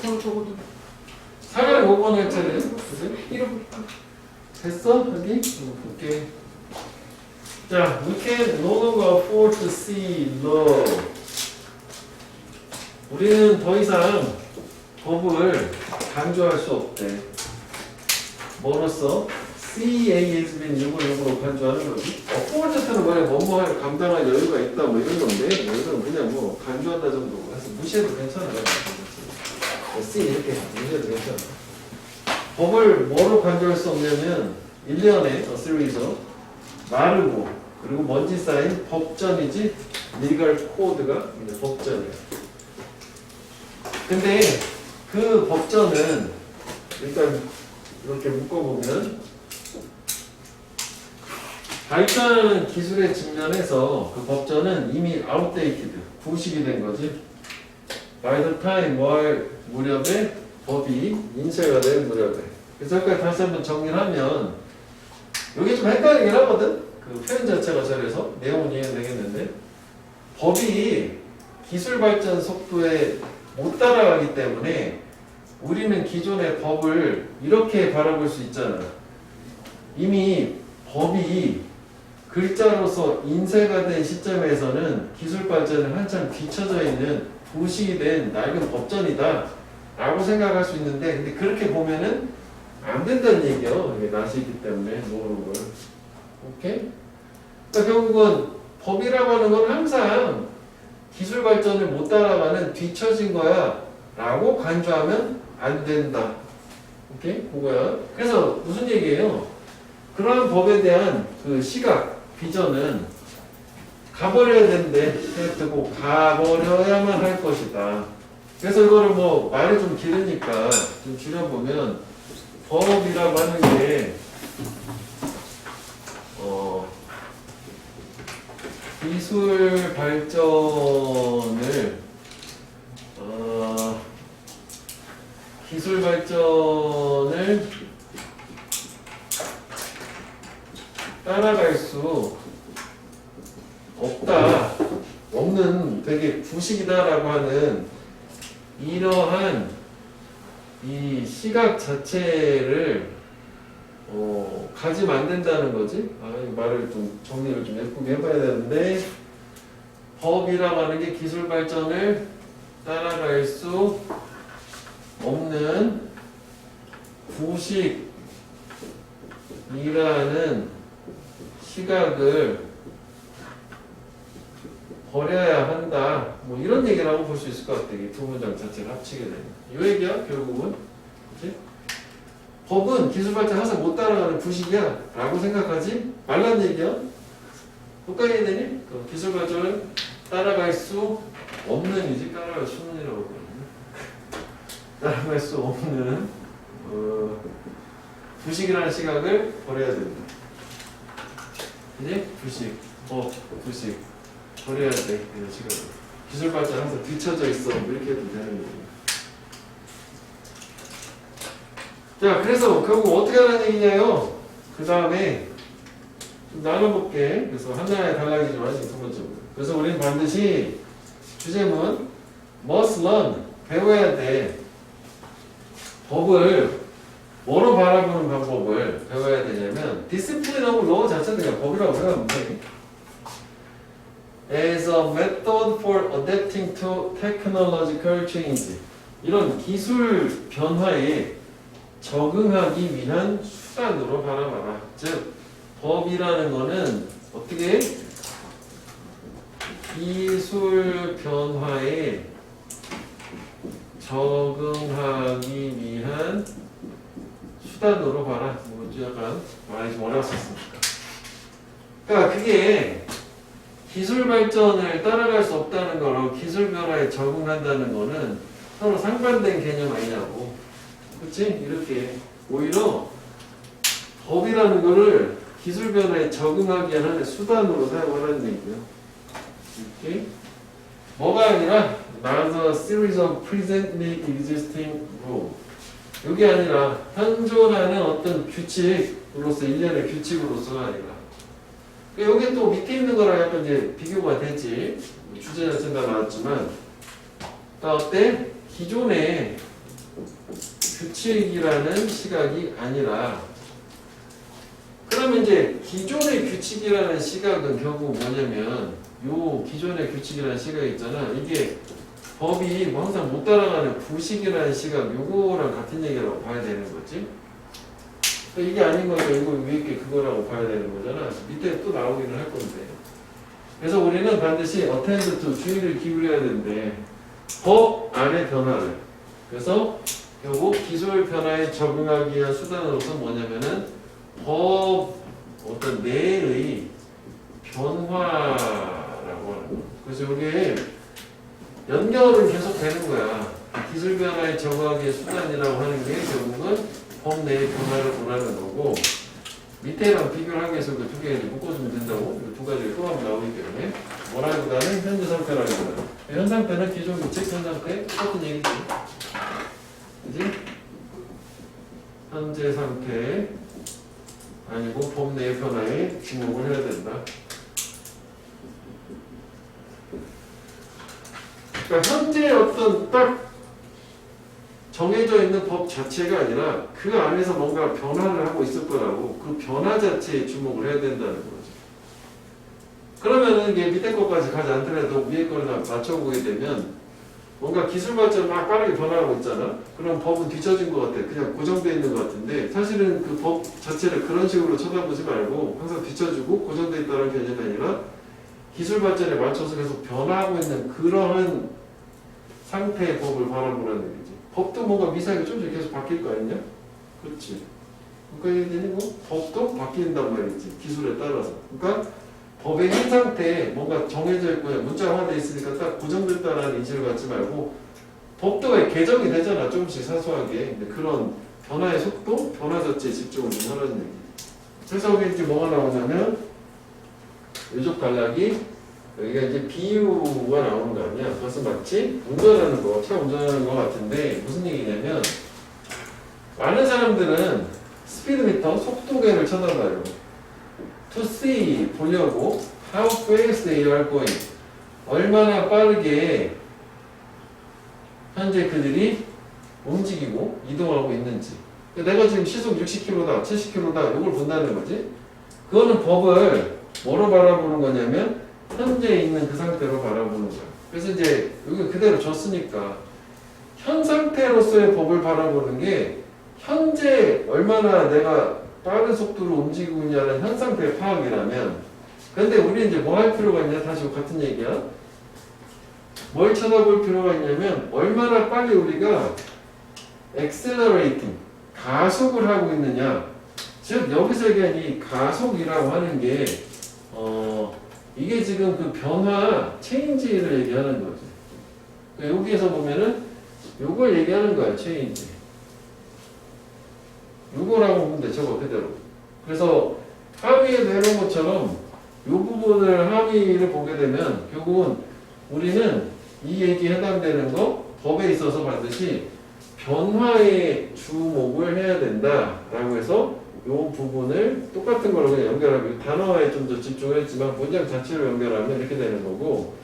더 적어도 405번 할 차례. 그지? 잃어버릴까? 됐어? 여기? 볼게. 자, we can no longer afford to see law. 우리는 더 이상 법을 간주할 수 없대. 뭐로써? CA has been 요구로 간주하는 거지. afford는 뭐야? 뭐뭐할 감당할 여유가 있다 뭐 이런 건데 이건 그냥 뭐 간주한다 정도고 해서 무시해도 괜찮아요. C 이렇게 무시해도 괜찮아. 법을 뭐로 간주할 수 없냐면 1년에 a series of 마르고 그리고 먼지 쌓인 법전이지 legal code가 법전이야. 근데 그 법전은 일단 이렇게 묶어보면 발전하는 기술의 측면에서 그 법전은 이미 outdated, 구식이 된 거지. by the time 뭘 무렵에 법이 인쇄가 된 무렵에. 그래서 여기까지 다시 한번 정리를 하면 이게 좀 헷갈리긴 하거든. 그 표현 자체가 저래서 내용은 이해되겠는데 법이 기술 발전 속도에 못 따라가기 때문에 우리는 기존의 법을 이렇게 바라볼 수 있잖아. 이미 법이 글자로서 인쇄가 된 시점에서는 기술 발전에 한참 뒤처져 있는 부식이 된 낡은 법전이다 라고 생각할 수 있는데 근데 그렇게 보면은 안 된다는 얘기요. 이게 낯이기 때문에 모르는 걸. 오케이? 그러니까 결국은 법이라고 하는 건 항상 기술 발전을 못 따라가는 뒤처진 거야 라고 간주하면 안 된다. 오케이? 그거야. 그래서 무슨 얘기예요? 그러한 법에 대한 그 시각, 비전은 가버려야 되는데 생각되고 가버려야만 할 것이다. 그래서 이거를 뭐 말이 좀 길으니까 좀 줄여보면 법이라고 하는 게 기술 발전을 따라갈 수 없다. 없는 되게 부식이다라고 하는 이러한 이 시각 자체를 가지면 안 된다는 거지. 이 말을 좀 정리를 좀 예쁘게 해봐야 되는데 법이라고 하는 게 기술 발전을 따라갈 수 없는 부식이라는 시각을 버려야 한다. 뭐 이런 얘기라고 볼 수 있을 것 같아. 이 두 문장 자체를 합치게 되면. 이 얘기야 결국은. 그치? 법은 기술 발전 항상 못 따라가는 부식이야 라고 생각하지 말란 얘기야. 헷갈려야 되니? 그 기술 발전을 따라갈 수 없는이지 따라갈 수 없는이라고 그러거든요. 따라갈 수 없는 부식이라는 시각을 버려야 된다. 이제 부식, 부식 버려야 돼. 이런 시각을. 기술 발전 항상 뒤쳐져 있어. 이렇게 해도 되는 거예요. 자, 그래서 결국 어떻게 하는 얘기냐요? 그 다음에 좀 나눠볼게. 그래서 하나에 달라지지만 두 번째로. 그래서 우리는 반드시 주제문 must learn 배워야 돼. 법을 뭐로 바라보는 방법을 배워야 되냐면 discipline of law 자체는 그냥 법이라고 생각하면 돼. As a method for adapting to technological change. 이런 기술 변화에 적응하기 위한 수단으로 바라봐라. 즉, 법이라는 거는 어떻게 기술 변화에 적응하기 위한 수단으로 봐라. 뭐 약간 말이 좀 어려웠었으니까. 그러니까 그게 기술 발전을 따라갈 수 없다는 거로 기술 변화에 적응한다는 거는 서로 상반된 개념 아니냐고. 그치? 이렇게 오히려 법이라는 거를 기술 변화에 적응하기 위한 하나의 수단으로 사용하라는 얘기예요. 이렇게 뭐가 아니라 another series of presently existing rules. 이게 아니라 현존하는 어떤 규칙으로서 일련의 규칙으로서가 아니라. 여기 또 밑에 있는 거랑 약간 이제 비교가 되지. 주제 자체가 나왔지만, 그러니까 어때? 기존에 규칙이라는 시각이 아니라 그러면 이제 기존의 규칙이라는 시각은 결국 뭐냐면 요 기존의 규칙이라는 시각이 있잖아. 이게 법이 뭐 항상 못 따라가는 부식이라는 시각 요거랑 같은 얘기라고 봐야 되는 거지. 그러니까 이게 아닌 거니까 이거 위에 게 그거라고 봐야 되는 거잖아. 밑에 또 나오기는 할 건데. 그래서 우리는 반드시 attend to 주의를 기울여야 되는데 법 안의 변화를 그래서 결국 기술 변화에 적응하기 위한 수단으로서 뭐냐면은 법 어떤 내의 변화라고 하는 거. 그래서 이게 연결은 계속 되는 거야. 기술 변화에 적응하기 위한 수단이라고 하는 게 결국은 법 내의 변화를 보라는 거고 밑에랑 비교를 하기 위해서 그 두 개를 묶어주면 된다고. 이 두 가지를 또 한번 나오기 때문에 뭐라기보다는 현재 상태라기보다는 현 상태는 기존 규칙 현 상태 똑같은 얘기지. 그지? 현재 상태 아니고 법 내의 변화에 주목을 해야 된다. 그러니까 현재 어떤 딱 정해져 있는 법 자체가 아니라 그 안에서 뭔가 변화를 하고 있을 거라고 그 변화 자체에 주목을 해야 된다는 거죠. 그러면은 이게 밑에 것까지 가지 않더라도 위에 거를 맞춰보게 되면 뭔가 기술 발전 막 빠르게 변화하고 있잖아. 그럼 법은 뒤처진 것 같아. 그냥 고정되어 있는 것 같은데 사실은 그 법 자체를 그런 식으로 쳐다보지 말고 항상 뒤처지고 고정되어 있다는 개념이 아니라 기술 발전에 맞춰서 계속 변화하고 있는 그러한 상태의 법을 바라보라는 얘기지. 법도 뭔가 미세하게 조금씩 계속 바뀔 거 아니냐? 그렇지. 그러니까 얘기는 뭐 법도 바뀐단 말이지. 기술에 따라서. 그러니까 법의 현 상태에 뭔가 정해져 있고 문자화되어 있으니까 딱 고정됐다라는 인식을 갖지 말고 법도 개정이 되잖아. 조금씩 사소하게. 근데 그런 변화의 속도, 변화 자체에 집중을 좀 하라는 얘기. 그래서 여기 이제 뭐가 나오냐면 요적 단락이 여기가 이제 비유가 나오는 거 아니야? 그것은 마치 운전하는 거, 차 운전하는 거 같은데 무슨 얘기냐면 많은 사람들은 스피드미터 속도계를 쳐다봐요. To see 보려고 how fast they are going 얼마나 빠르게 현재 그들이 움직이고 이동하고 있는지. 내가 지금 시속 60km다, 70km다 이걸 본다는 거지. 그거는 법을 뭐로 바라보는 거냐면 현재 있는 그 상태로 바라보는 거야. 그래서 이제 여기 그대로 줬으니까 현 상태로서의 법을 바라보는 게 현재 얼마나 내가 빠른 속도로 움직이고 있냐는 현 상태의 파악이라면 근데 우리 이제 뭐 할 필요가 있냐? 다시 같은 얘기야. 뭘 쳐다볼 필요가 있냐면 얼마나 빨리 우리가 accelerating 가속을 하고 있느냐. 즉 여기서 얘기한 이 가속이라고 하는 게 이게 지금 그 변화, 체인지를 얘기하는 거죠. 그러니까 여기에서 보면은 요걸 얘기하는 거야, 체인지. 요거라고 보면 돼, 저거 그대로. 그래서 합의에도 해놓은 것처럼 요 부분을 합의를 보게 되면 결국은 우리는 이 얘기에 해당되는 거 법에 있어서 반드시 변화에 주목을 해야 된다라고 해서 요 부분을 똑같은 걸로 그냥 연결하고 단어에 좀 더 집중을 했지만 문장 자체로 연결하면 이렇게 되는 거고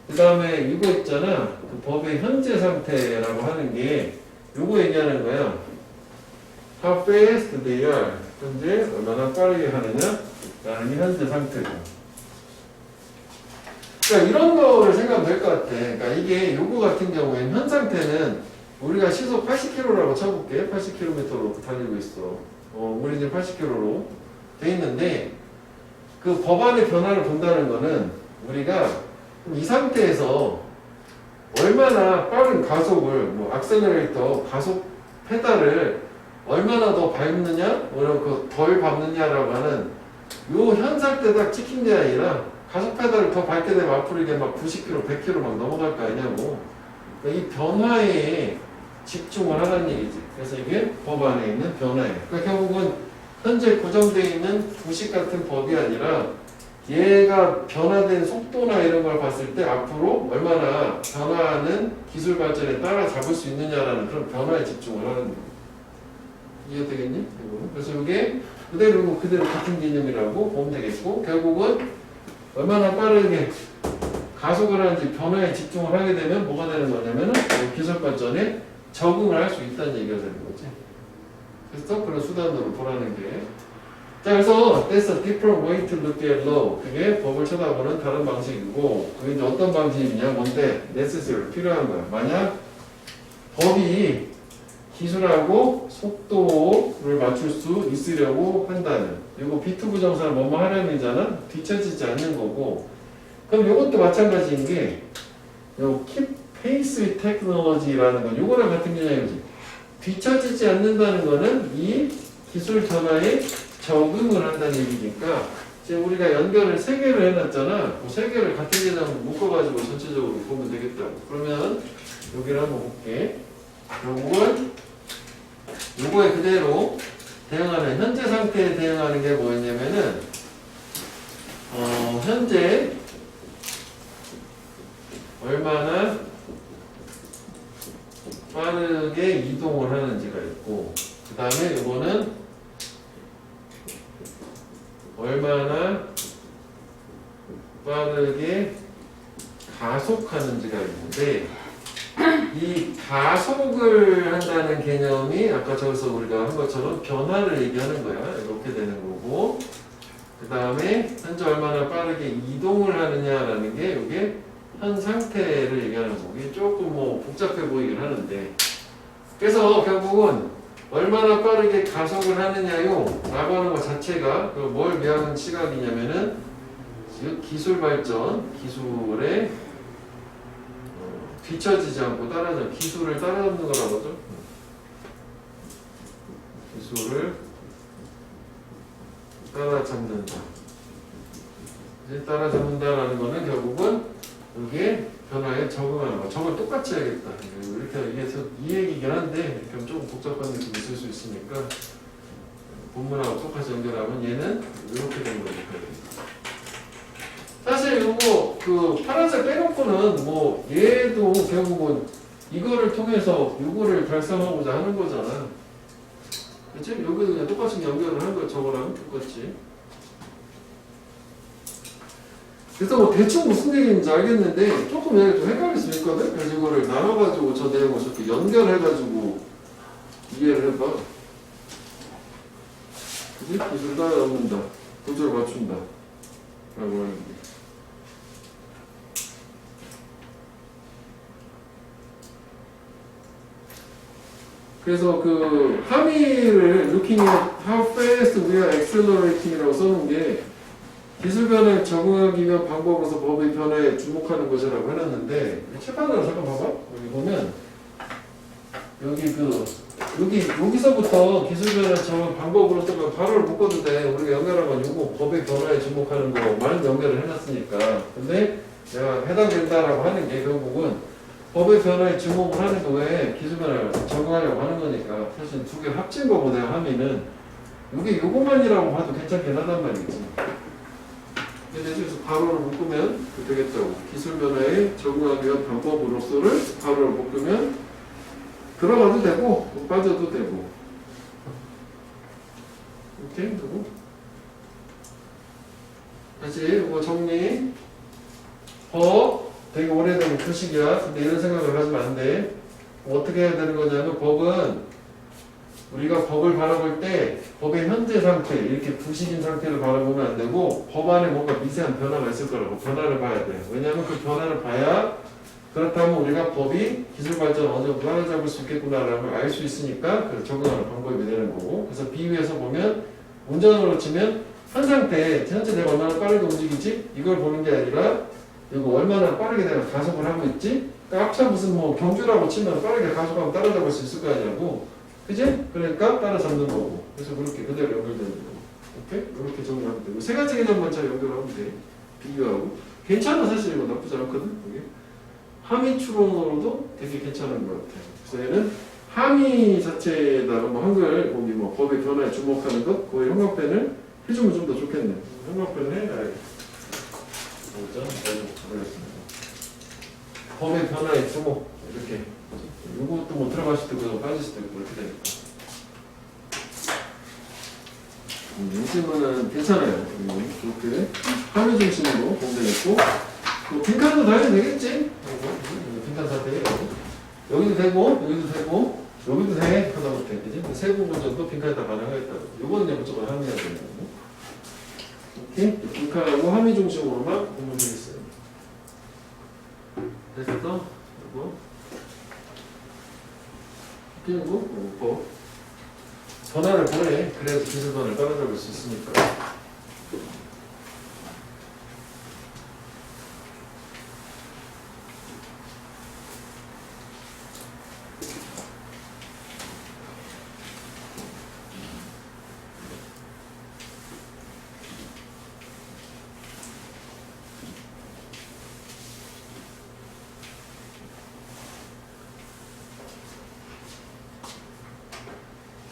그 다음에 이거 있잖아 그 법의 현재 상태라고 하는 게 요거 얘기하는 거야. How fast they are 현재 얼마나 빠르게 하느냐 라는 게 현재 상태죠. 그러니까 이런 거를 생각하면 될 것 같아. 그러니까 이게 요거 같은 경우에는 현 상태는 우리가 시속 80km라고 쳐볼게. 80km로 달리고 있어. 우리 지금 80km로 돼 있는데 그 법안의 변화를 본다는 거는 우리가 이 상태에서 얼마나 빠른 가속을 뭐 악셀러레이터 가속 페달을 얼마나 더 밟느냐, 덜 밟느냐라고 하는 요 현 상태 딱 찍힌 게 아니라 가속 페달을 더 밟게 되면 앞으로 이게 막 90km, 100km 막 넘어갈 거 아니냐고. 그러니까 이 변화에 집중을 하라는 얘기지. 그래서 이게 법 안에 있는 변화예요. 그러니까 결국은 현재 고정되어 있는 부식 같은 법이 아니라 얘가 변화된 속도나 이런 걸 봤을 때 앞으로 얼마나 변화하는 기술 발전에 따라잡을 수 있느냐라는 그런 변화에 집중을 하는 거예요. 이해되겠니? 그래서 이게 그대로 같은 개념이라고 보면 되겠고 결국은 얼마나 빠르게 가속을 하는지 변화에 집중을 하게 되면 뭐가 되는 거냐면은 기술 발전에 적응을 할 수 있다는 얘기가 되는 거지. 그래서 그런 수단으로 보라는 게. 자, 그래서 that's a different way to look at law. 그게 법을 쳐다보는 다른 방식이고, 그게 이제 어떤 방식이냐, 뭔데 necessary 필요한 거야. 만약 법이 기술하고 속도를 맞출 수 있으려고 한다면, 이거 B2 부정사는 뭐뭐 하려면이잖아. 뒤처지지 않는 거고. 그럼 이것도 마찬가지인 게, 요 keep pace with technology라는 건 요거랑 같은 개념이지. 뒤처지지 않는다는 거는 이 기술 변화에 적응을 한다는 얘기니까, 지금 우리가 연결을 3개를 해놨잖아. 그 3개를 같은 개념으로 묶어가지고 전체적으로 보면 되겠다고. 그러면 여기를 한번 볼게. 요거에 그대로 대응하는, 현재 상태에 대응하는 게 뭐였냐면은, 현재 얼마나 빠르게 이동을 하는지가 있고, 그 다음에 이거는 얼마나 빠르게 가속하는지가 있는데, 이 가속을 한다는 개념이 아까 저기서 우리가 한 것처럼 변화를 얘기하는 거야. 이렇게 되는 거고, 그 다음에 현재 얼마나 빠르게 이동을 하느냐라는 게 이게 현 상태를 얘기하는 거고, 이게 조금 뭐 복잡해 보이긴 하는데, 그래서 결국은 얼마나 빠르게 가속을 하느냐요 라고 하는 것 자체가 뭘 위한 시각이냐면은 기술 발전, 기술에 뒤처지지 않고 따라잡는, 기술을 따라잡는 거라고 하죠. 기술을 따라잡는다. 이제 따라잡는다라는 거는 결국은 이게 변화에 적응하는 거. 저걸 똑같이 해야겠다. 이렇게 이게 이 얘기긴 한데 그럼 조금 복잡한 느낌이 있을 수 있으니까 본문하고 똑같이 연결하면 얘는 이렇게 된 거죠. 사실 이거 그 파란색 빼놓고는 뭐 얘도 결국은 이거를 통해서 이거를 달성하고자 하는 거잖아. 그치? 여기도 그냥 똑같이 연결을 한 거, 저거랑 똑같이. 그래서 뭐 대충 무슨 얘기인지 알겠는데 조금 얘가 좀 헷갈릴 수 있거든? 그래서 이거를 나눠가지고 저 내용을 저렇게 연결해가지고 이해를 해봐. 그치? 기술 따라잡는다. 구조를 맞춘다. 라고 하는 게. 그래서 그 함의를 looking at how fast we are accelerating이라고 써놓은 게 기술 변화에 적응하기 위한 방법으로서 법의 변화에 주목하는 것이라고 해놨는데, 책판으로 잠깐 봐봐. 여기 보면 여기서부터 기술 변화에 적응 방법으로서 바로를 묶어도 돼. 우리가 연결한 건 요거 법의 변화에 주목하는 거만 연결을 해놨으니까. 근데 내가 해당된다라고 하는 게 결국은 법의 변화에 주목을 하는 거에 기술 변화를 적응하려고 하는 거니까 사실 두 개를 합친 거고, 내가 함의는 이게 요것만이라고 봐도 괜찮긴 하단 말이지. 그래서 바로를 묶으면 되겠다고. 기술 변화에 적응하기 위한 방법으로서를 바로를 묶으면 들어가도 되고 빠져도 되고. 이렇게 되고. 다시 이거 정리. 법 되게 오래된 표식이야. 근데 이런 생각을 가지면 안 돼. 어떻게 해야 되는 거냐면, 법은 우리가 법을 바라볼 때 법의 현재 상태, 이렇게 부식인 상태를 바라보면 안 되고 법 안에 뭔가 미세한 변화가 있을 거라고. 변화를 봐야 돼. 왜냐하면 그 변화를 봐야 그렇다면 우리가 법이 기술 발전을 어느 정도 따라잡을 수 있겠구나라는 걸 알 수 있으니까 그래서 적응하는 방법이 되는 거고. 그래서 비유해서 보면 운전으로 치면 현 상태, 현재 내가 얼마나 빠르게 움직이지? 이걸 보는 게 아니라 이거 얼마나 빠르게 내가 가속을 하고 있지? 그러니까 앞차 무슨 뭐 경주라고 치면 빠르게 가속하면 따라잡을 수 있을 거 아니냐고. 그지? 그러니까 따라잡는 거고. 그래서 그렇게 그대로 연결되는 거고. 오케이? 이렇게 정리하면 되고. 세 가지 개념만 잘 연결하면 돼. 비교하고. 괜찮아. 사실 이거 나쁘지 않거든. 이게. 함의 추론으로도 되게 괜찮은 것 같아요. 그래서 얘는 함의 자체에다가 뭐 한글, 거기 뭐 법의 변화에 주목하는 것, 거의 형광펜을 해주면 좀 더 좋겠네. 형광펜을 해야겠다. 법의 변화에 주목. 이렇게. 이것도 뭐 들어가실 때 그거 빠질 수도 있고 그렇게 되니까. 이 질문은 괜찮아요. 이렇게 함의 중심으로 공부했고, 뭐 빈칸도 다 해도 되겠지? 빈칸 사태. 여기도 되고 여기도 되고 여기도 돼. 하다못해 그지? 세 부분 정도 빈칸에다 반응하겠다고. 요거는 이제 무조건 함의해야 되는 거고. 오케이? 빈칸하고 함의 중심으로만 공부를 되겠어요. 그래서 요거 그리고 전화를 보내. 그래서 기술번을 따라잡을 수 있으니까.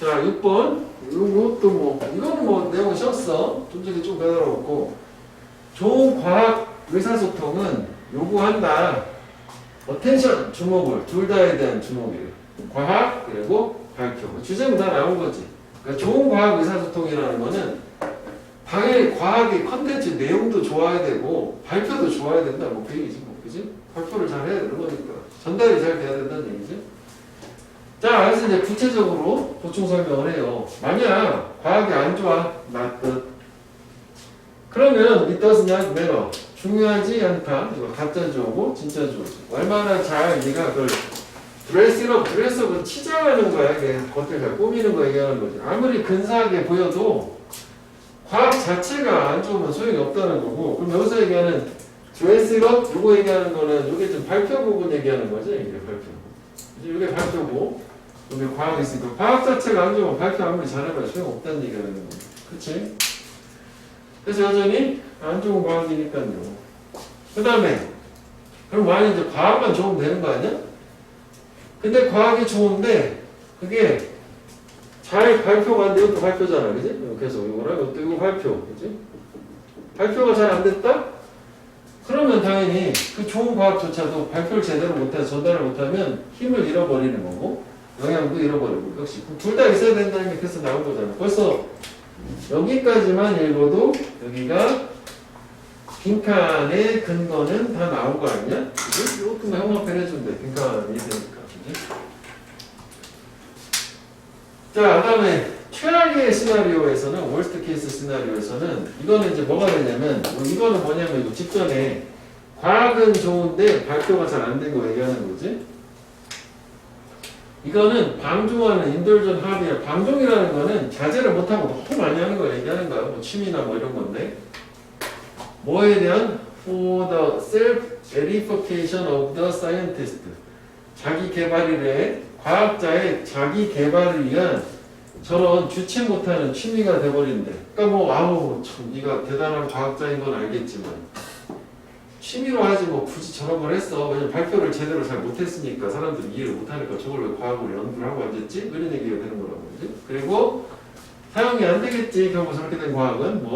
자, 6번. 이것도 이거는 내용은 쉬었어. 좀 전에 좀 까다로웠고. 좋은 과학 의사소통은 요구한다. 어텐션, 주목을. 둘 다에 대한 주목이에요. 과학, 그리고 발표. 주제는 다 나온 거지. 그러니까 좋은 과학 의사소통이라는 거는 당연히 과학의 컨텐츠 내용도 좋아야 되고, 발표도 좋아야 된다. 그 얘기지, 그지? 발표를 잘 해야 되는 거니까. 전달이 잘 돼야 된다는 얘기지. 자, 그래서 이제 구체적으로 보충 설명을 해요. 만약 과학이 안 좋아, not. 그러면 it does not matter. 중요하지 않다. 이거 가짜 주어고 진짜 주어지. 얼마나 잘 네가 그걸 드레스업을 치장하는 거야. 이게 겉을 잘 꾸미는 거 얘기하는 거지. 아무리 근사하게 보여도 과학 자체가 안 좋으면 소용이 없다는 거고. 그럼 여기서 얘기하는 드레스업 요거 얘기하는 거는 요게 좀 발표 부분 얘기하는 거지. 이게 발표. 이게 발표고. 여기 과학이 있으니까 과학 자체가 안 좋으면 발표 아무리 잘해봐야 소용없다는 얘기가 되는 거예요. 그치? 그래서 여전히 안 좋은 과학이니까요. 그 다음에 그럼 만약 이제 과학만 좋으면 되는 거 아니야? 근데 과학이 좋은데 그게 잘 발표가 안 돼. 이것도 발표잖아. 그지? 그래서 이거랑 이것도 이거 발표. 그지? 발표가 잘 안 됐다? 그러면 당연히 그 좋은 과학조차도 발표를 제대로 못해서 전달을 못하면 힘을 잃어버리는 거고 영향도 잃어버리고. 역시 둘 다 있어야 된다는 게 그래서 나온 거잖아. 벌써 여기까지만 읽어도 여기가 빈칸의 근거는 다 나온 거 아니냐? 그치? 이것도만 형광펜 해준대. 빈칸이 되니까. 그치? 자, 그 다음에 최악의 시나리오에서는, 월스트 케이스 시나리오에서는 이거는 이제 뭐가 되냐면, 이거는 뭐냐면 이거 직전에 과학은 좋은데 발표가 잘 안 된 거 얘기하는 거지. 이거는 방종하는 인돌전 합의야. 방종이라는 거는 자제를 못하고 너무 많이 하는 거 얘기하는 거야. 취미나 이런 건데. 뭐에 대한? For the self-edification of the scientist. 자기 개발이래. 과학자의 자기 개발을 위한 저런 주체 못하는 취미가 돼버린대. 그러니까 참 네가 대단한 과학자인 건 알겠지만 취미로 하지 굳이 저런 걸 했어. 왜냐면 발표를 제대로 잘 못했으니까 사람들이 이해를 못하니까 저걸 왜 과학으로 연구를 하고 앉았지? 이런 얘기가 되는 거라고. 그지? 그리고 사용이 안 되겠지. 결국 저렇게 된 과학은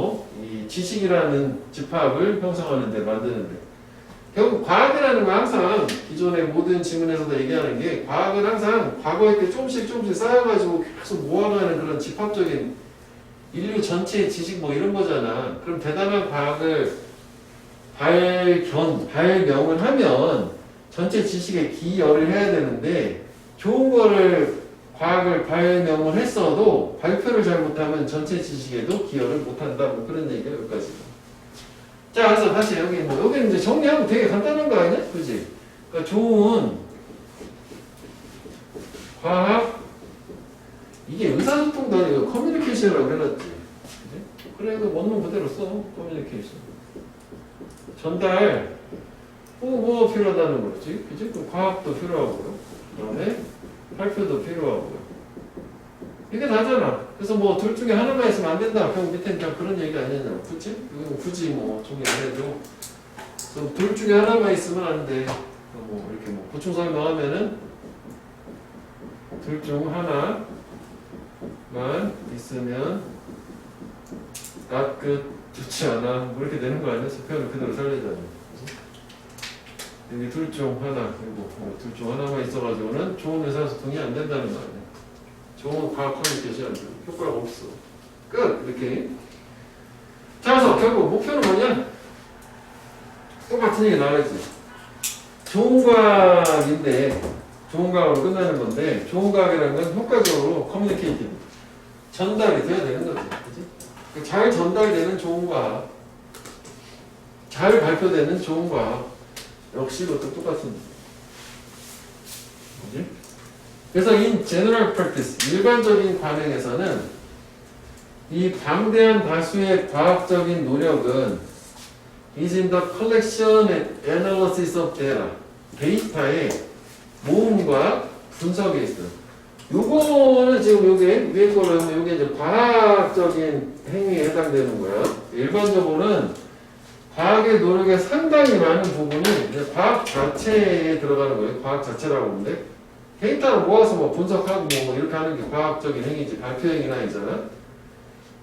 이 지식이라는 집합을 형성하는 데 만드는데 결국 과학이라는 건 항상 기존의 모든 지문에서도 얘기하는 게 과학은 항상 과거에 때 조금씩 쌓여가지고 계속 모아가는 그런 집합적인 인류 전체의 지식 이런 거잖아. 그럼 대단한 과학을 발명을 하면 전체 지식에 기여를 해야 되는데 좋은 거를 과학을 발명을 했어도 발표를 잘 못하면 전체 지식에도 기여를 못한다. 그런 얘기가 여기까지. 자, 그래서 다시 여기는 이제 정리하면 되게 간단한 거 아니야? 그지? 그러니까 좋은 과학, 이게 의사소통도 아니고 커뮤니케이션이라고 해놨지. 그지? 그래, 이거 원문 그대로 써. 커뮤니케이션. 전달, 뭐가 필요하다는 거지? 그지? 그럼 과학도 필요하고요. 그 다음에 발표도 필요하고요. 이게 다잖아. 그래서 둘 중에 하나만 있으면 안 된다. 그럼 밑에는 다 그런 얘기 아니냐. 그치? 이건 굳이 종이 안 해도. 그래서 둘 중에 하나만 있으면 안 돼. 이렇게 보충 설명하면은 둘 중 하나만 있으면 좋지 않아. 이렇게 되는 거 아니야? 표현을 그대로 살리자면. 여기 둘 중 하나, 그리고 둘 중 하나만 있어가지고는 좋은 의사소통이 안 된다는 거 아니야. 좋은 과학 커뮤니케이션 안 돼. 효과가 없어. 끝! 이렇게. 자, 그래서 결국 목표는 뭐냐? 똑같은 얘기 나와야지. 좋은 과학인데, 좋은 과학으로 끝나는 건데 좋은 과학이라는 건 효과적으로 커뮤니케이티브 전달이 돼야 되는 거지. 그치? 잘 전달되는 좋은 과학, 잘 발표되는 좋은 과학, 역시 이것도 똑같습니다. 그치? 그래서 in general practice, 일반적인 관행에서는 이 방대한 다수의 과학적인 노력은 is in the collection and analysis of data, 데이터의 모음과 분석에 있어요. 요거는 지금 요게 위에 거로 하면 요게 이제 과학적인 행위에 해당되는 거야. 일반적으로는 과학의 노력에 상당히 많은 부분이 이제 과학 자체에 들어가는 거예요. 과학 자체라고 보는데 데이터를 모아서 뭐 분석하고 뭐 이렇게 하는 게 과학적인 행위지, 발표 행위나 아니잖아.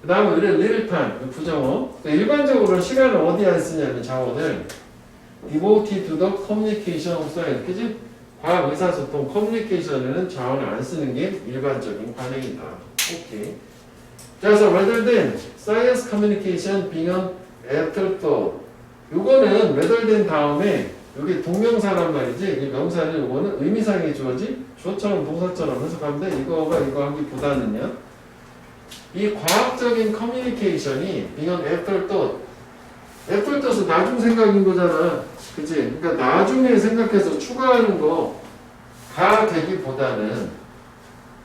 그 다음에 우리는 리얼타임, 부정어. 그러니까 일반적으로 시간을 어디에 안 쓰냐면 자원을 devoted to the communication of science, 그지? 과학, 의사소통, 커뮤니케이션에는 자원을 안 쓰는 게 일반적인 관행이다. 오케이. 그래서 rather than science communication being an afterthought, 요거는 rather than 다음에 여기 동명사란 말이지. 이 명사는 요거는 의미상의 주어지 주어처럼 동사처럼 해석하면 돼. 이거가 이거 하기보다는요. 이 과학적인 커뮤니케이션이 being an afterthought, afterthought은 나중 생각인 거잖아. 그치? 그러니까 나중에 생각해서 추가하는 거가 되기보다는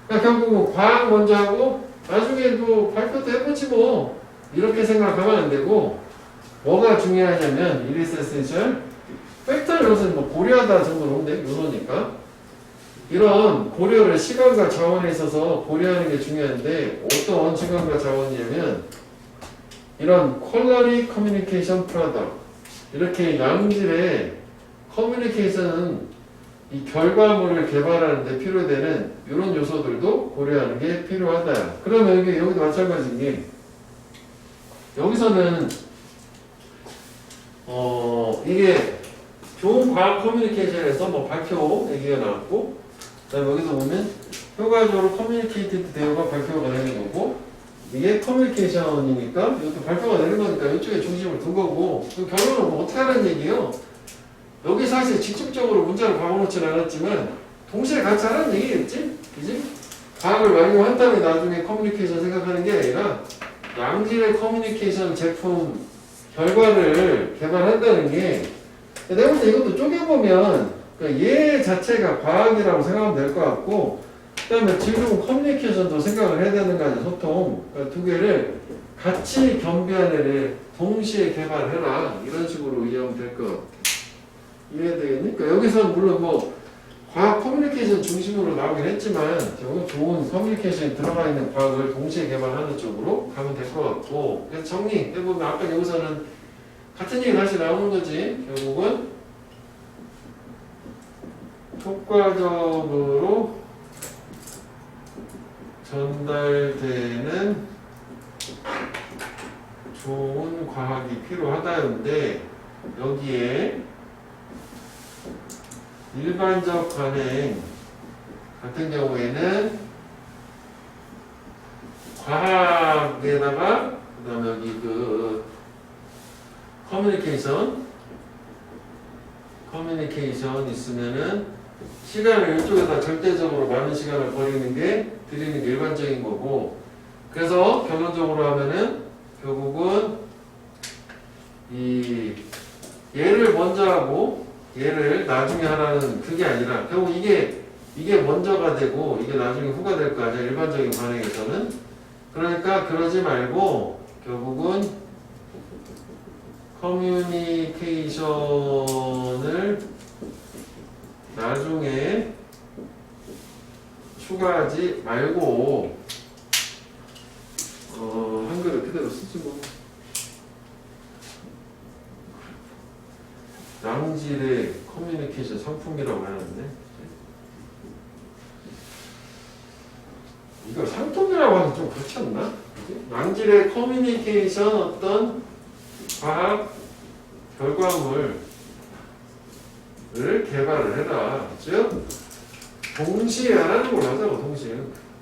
그러니까 결국은 과학 먼저 하고 나중에 뭐 발표도 해보지 뭐 이렇게 생각하면 안 되고 뭐가 중요하냐면 it is essential 팩터를 여기서 뭐 고려하다 정도로 오는데 요소니까 이런 고려를 시간과 자원에 있어서 고려하는 게 중요한데 어떤 시간과 자원이냐면 이런 퀄러리 커뮤니케이션 프로덕트 이렇게 양질의 커뮤니케이션은 이 결과물을 개발하는 데 필요되는 이런 요소들도 고려하는 게 필요하다. 그러면 여기도 마찬가지인 게 여기서는 이게 좋은 과학 커뮤니케이션에서 뭐 발표 얘기가 나왔고 그다음에 여기서 보면 효과적으로 커뮤니케이티드 대우가 발표가 되는 거고 이게 커뮤니케이션이니까 이것도 발표가 되는 거니까 이쪽에 중심을 둔 거고 그 결론은 뭐 어떻게 하는 얘기예요? 여기 사실 직접적으로 문자를 박아놓지는 않았지만 동시에 같이 하라는 얘기겠지? 그지? 과학을 완료한 다음에 나중에 커뮤니케이션 생각하는 게 아니라 양질의 커뮤니케이션 제품 결과를 개발한다는 게 내가 볼 때 이것도 쪼개보면 얘 자체가 과학이라고 생각하면 될 것 같고 그 다음에 지금 커뮤니케이션도 생각을 해야 되는 거 아니야, 소통. 그러니까 두 개를 같이 겸비한 애를 동시에 개발해라. 이런 식으로 이해하면 될 것 같아. 이해되겠니? 그러니까 여기서는 물론 뭐 과학 커뮤니케이션 중심으로 나오긴 했지만 좋은 커뮤니케이션이 들어가 있는 과학을 동시에 개발하는 쪽으로 가면 될 것 같고 그래서 정리해보면 아까 여기서는 같은 얘기 다시 나오는 거지. 결국은 효과적으로 전달되는 좋은 과학이 필요하다는데 여기에 일반적 관행 같은 경우에는 과학에다가 그 다음에 여기 그 커뮤니케이션 있으면은 시간을 이쪽에다 절대적으로 많은 시간을 버리는 게 드리는 게 일반적인 거고 그래서 결론적으로 하면은 결국은 이 얘를 먼저 하고 얘를 나중에 하라는 그게 아니라 결국 이게 먼저가 되고 이게 나중에 후가 될 거 아니야 일반적인 관행에서는 그러니까 그러지 말고 결국은 커뮤니케이션을 나중에 추가하지 말고 한글을 그대로 쓰지 뭐 양질의 커뮤니케이션 상품이라고 하는데 이거 상품이라고 하면 좀 그렇지 않나? 양질의 커뮤니케이션 어떤 과학 결과물을 개발을 해라. 즉 동시에 하라는 걸로 하자고. 동시에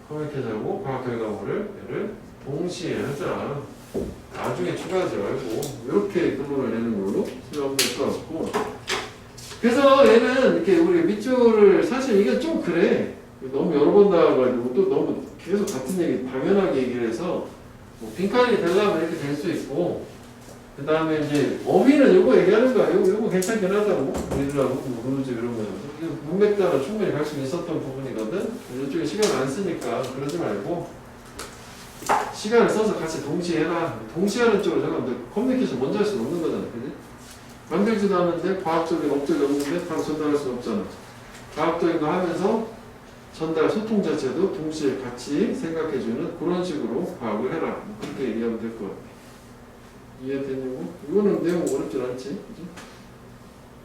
커뮤니케이션하고 과학 결과물을 동시에 하자. 나중에 추가하지 말고 이렇게 결론을 내는 걸로 생각하면 될 것 같고 그래서 얘는 이렇게 우리 밑줄을 사실 이게 좀 그래. 너무 여러 번 나와가지고 또 너무 계속 같은 얘기 당연하게 얘기를 해서 뭐 빈칸이 되려면 이렇게 될 수 있고 그 다음에 이제 어휘는 요거 얘기하는 거야. 요거 괜찮긴 하다고 우리들하고 뭐 그러지 그런 거죠. 문맥 따라 충분히 갈 수 있었던 부분이거든. 이쪽에 시간 안 쓰니까 그러지 말고 시간을 써서 같이 동시에 해라. 동시에 하는 쪽으로 잠깐만 커뮤니케이션 먼저 할 수는 없는 거잖아. 그지? 만들지도 않는데 과학적인 업적이 없는데 바로 전달할 수는 없잖아. 과학적인 거 하면서 전달 소통 자체도 동시에 같이 생각해주는 그런 식으로 과학을 해라. 뭐 그렇게 얘기하면 될 것 같아. 이해되냐고? 이거는 내용 어렵진 않지, 그지?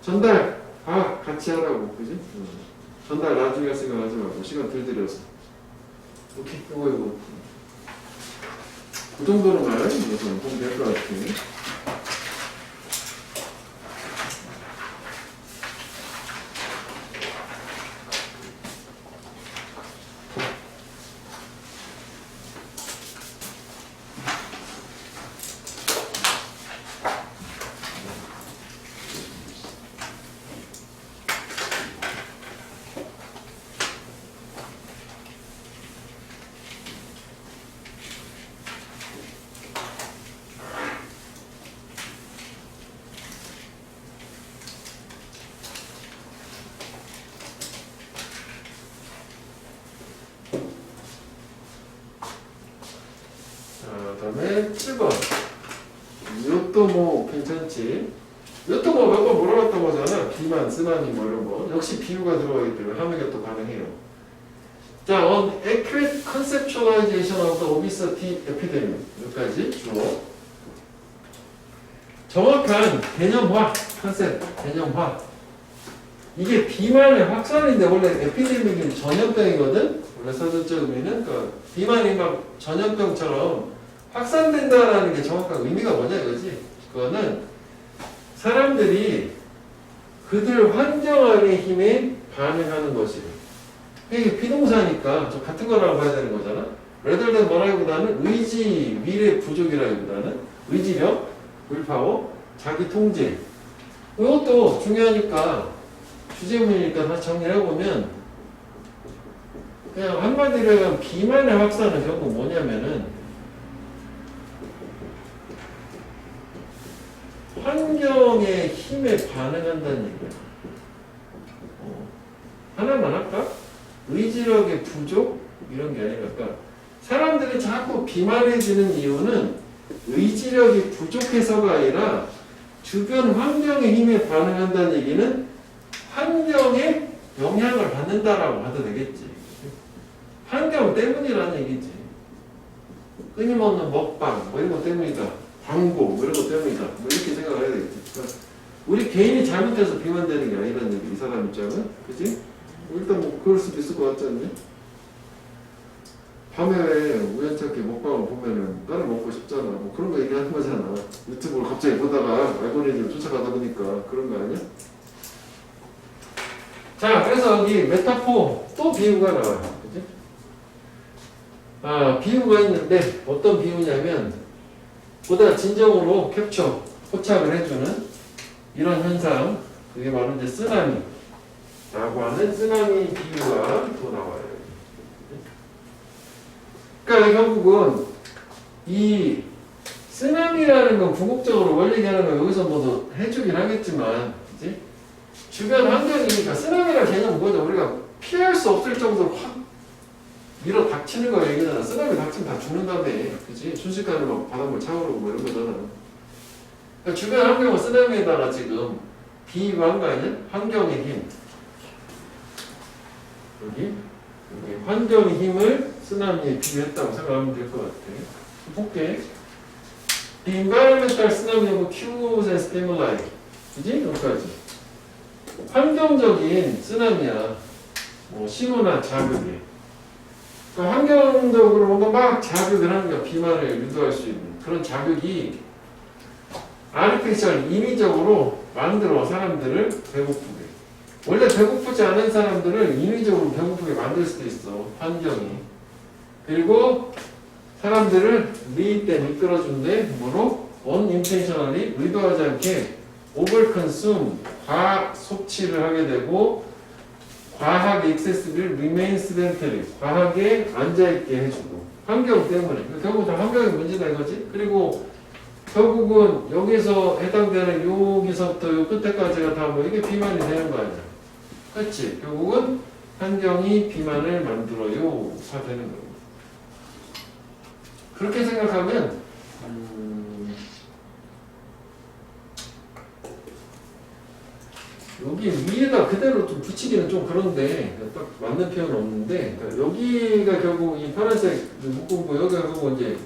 전달 과학 같이 하라고, 그지? 전달 나중에 할 생각하지 말고 시간 덜 들여서. 오케이, 이거. 그 정도는 말이야. 이것은 보면 될 것 같아. 그다음에 7번. 이것도 뭐 괜찮지. 이것도 뭐 몇 번 물어봤던 거잖아. 비만, 쓰나미 뭐 이런 거. 역시 비유가 들어가기 때문에 함의가 가능해요. 자, on accurate conceptualization of the obesity epidemic. 여기까지 주어. 정확한 개념화, 컨셉, 개념화. 이게 비만의 확산인데 원래 에피데믹은 전염병이거든. 원래 사전적 의미는 그러니까 비만이 막 전염병처럼 확산된다라는 게 정확한 의미가 뭐냐 이거지. 그거는 사람들이 그들 환경안의 힘에 반응하는 것이래. 이게 비동사니까 좀 같은 거라고 봐야 되는 거잖아. 레들된 뭐라기보다는 의지, 미래 부족이라기보다는 의지력, willpower, 자기 통제. 이것도 중요하니까 주제문이니까 다시 정리를 해보면 그냥 한마디로 하면 비만의 확산은 결국 뭐냐면은 환경의 힘에 반응한다는 얘기야. 하나만 할까? 의지력의 부족? 이런 게 아니라 그러니까 사람들이 자꾸 비만해지는 이유는 의지력이 부족해서가 아니라 주변 환경의 힘에 반응한다는 얘기는 환경에 영향을 받는다라고 봐도 되겠지. 환경 때문이라는 얘기지. 끊임없는 먹방 뭐 이런 것 때문이다. 광고 뭐 이런 것 때문이다. 뭐 이렇게 생각을 해야 되겠지. 그러니까 우리 개인이 잘못해서 비만되는 게 아니라는 얘기. 이 사람 입장은. 그치? 일단 뭐 그럴 수도 있을 것 같지 않니? 밤에 왜 우연찮게 먹방을 보면은 다른 먹고 싶잖아. 뭐 그런 거 얘기하는 거잖아. 유튜브를 갑자기 보다가 알고리즘을 쫓아가다 보니까 그런 거 아니야? 자, 그래서 여기 메타포 또 비유가 나와요. 그치? 아, 비유가 있는데 어떤 비유냐면 보다 진정으로 캡처, 포착을 해주는 이런 현상. 그게 바로 이제 쓰나미 라고 하는 쓰나미 비유가 또 나와요. 그러니까 결국은 이 쓰나미라는 건 궁극적으로 원래 얘기하는 건 여기서 뭐도 해주긴 하겠지만, 그치? 주변 환경이니까 쓰나미라는 개념은 뭐죠? 우리가 피할 수 없을 정도로 확 밀어 닥치는 거 얘기잖아. 쓰나미 닥치면 다 죽는다며. 그치? 순식간에 막 바닷물 차오르고 뭐 이런 거잖아. 그러니까 주변 환경은 쓰나미에다가 지금 비유한 거 아니야? 환경의 힘. 여기 환경의 힘을 쓰나미에 비유했다고 생각하면 될 것 같아. 볼게. The environmental tsunami of cues and stimuli. 그지? 여기까지. 환경적인 쓰나미야. 뭐 신호나 자극이. 그러니까 환경적으로 뭔가 막 자극을 하는 거야. 비만을 유도할 수 있는 그런 자극이 아르티피셜 인위적으로 만들어 사람들을 배고프게. 원래 배고프지 않은 사람들을 인위적으로 배고프게 만들 수도 있어. 환경이. 그리고 사람들을 리때 이끌어준데 뭐로? unintentionally 의도하지 않게 over consume, 과학 섭취를 하게 되고 과학 액세스를 remain sedentary, 과하게 앉아있게 해주고 환경 때문에 결국 다 환경의 문제다 이거지. 그리고 결국은 여기서 해당되는 여기서부터 요 끝에까지가 다 뭐 이게 비만이 되는 거 아니야. 그렇지? 결국은 환경이 비만을 만들어요 다 되는 거고. 그렇게 생각하면 여기 위에다 그대로 좀 붙이기는 좀 그런데 딱 맞는 표현은 없는데 그러니까 여기가 결국 이 파란색 묶고 여기가 결국 이제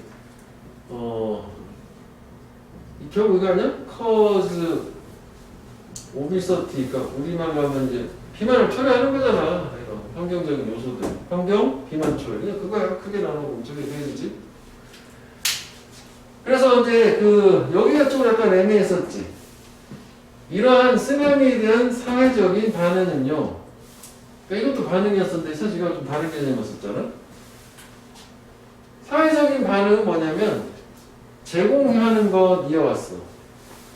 결국 이거 아니야? cause obesity, 그러니까 우리말로 하면 이제 비만을 초래하는 거잖아. 이런 환경적인 요소들, 환경 비만 초래. 그냥 그거야. 크게 나누고 저게 되지. 그래서 이제 여기가 좀 약간 애매했었지. 이러한 쓰나미에 대한 사회적인 반응은요. 그러니까 이것도 반응이었었는데 사실 이거 좀 다른 개념이었었잖아. 사회적인 반응은 뭐냐면 제공하는 것 이어왔어.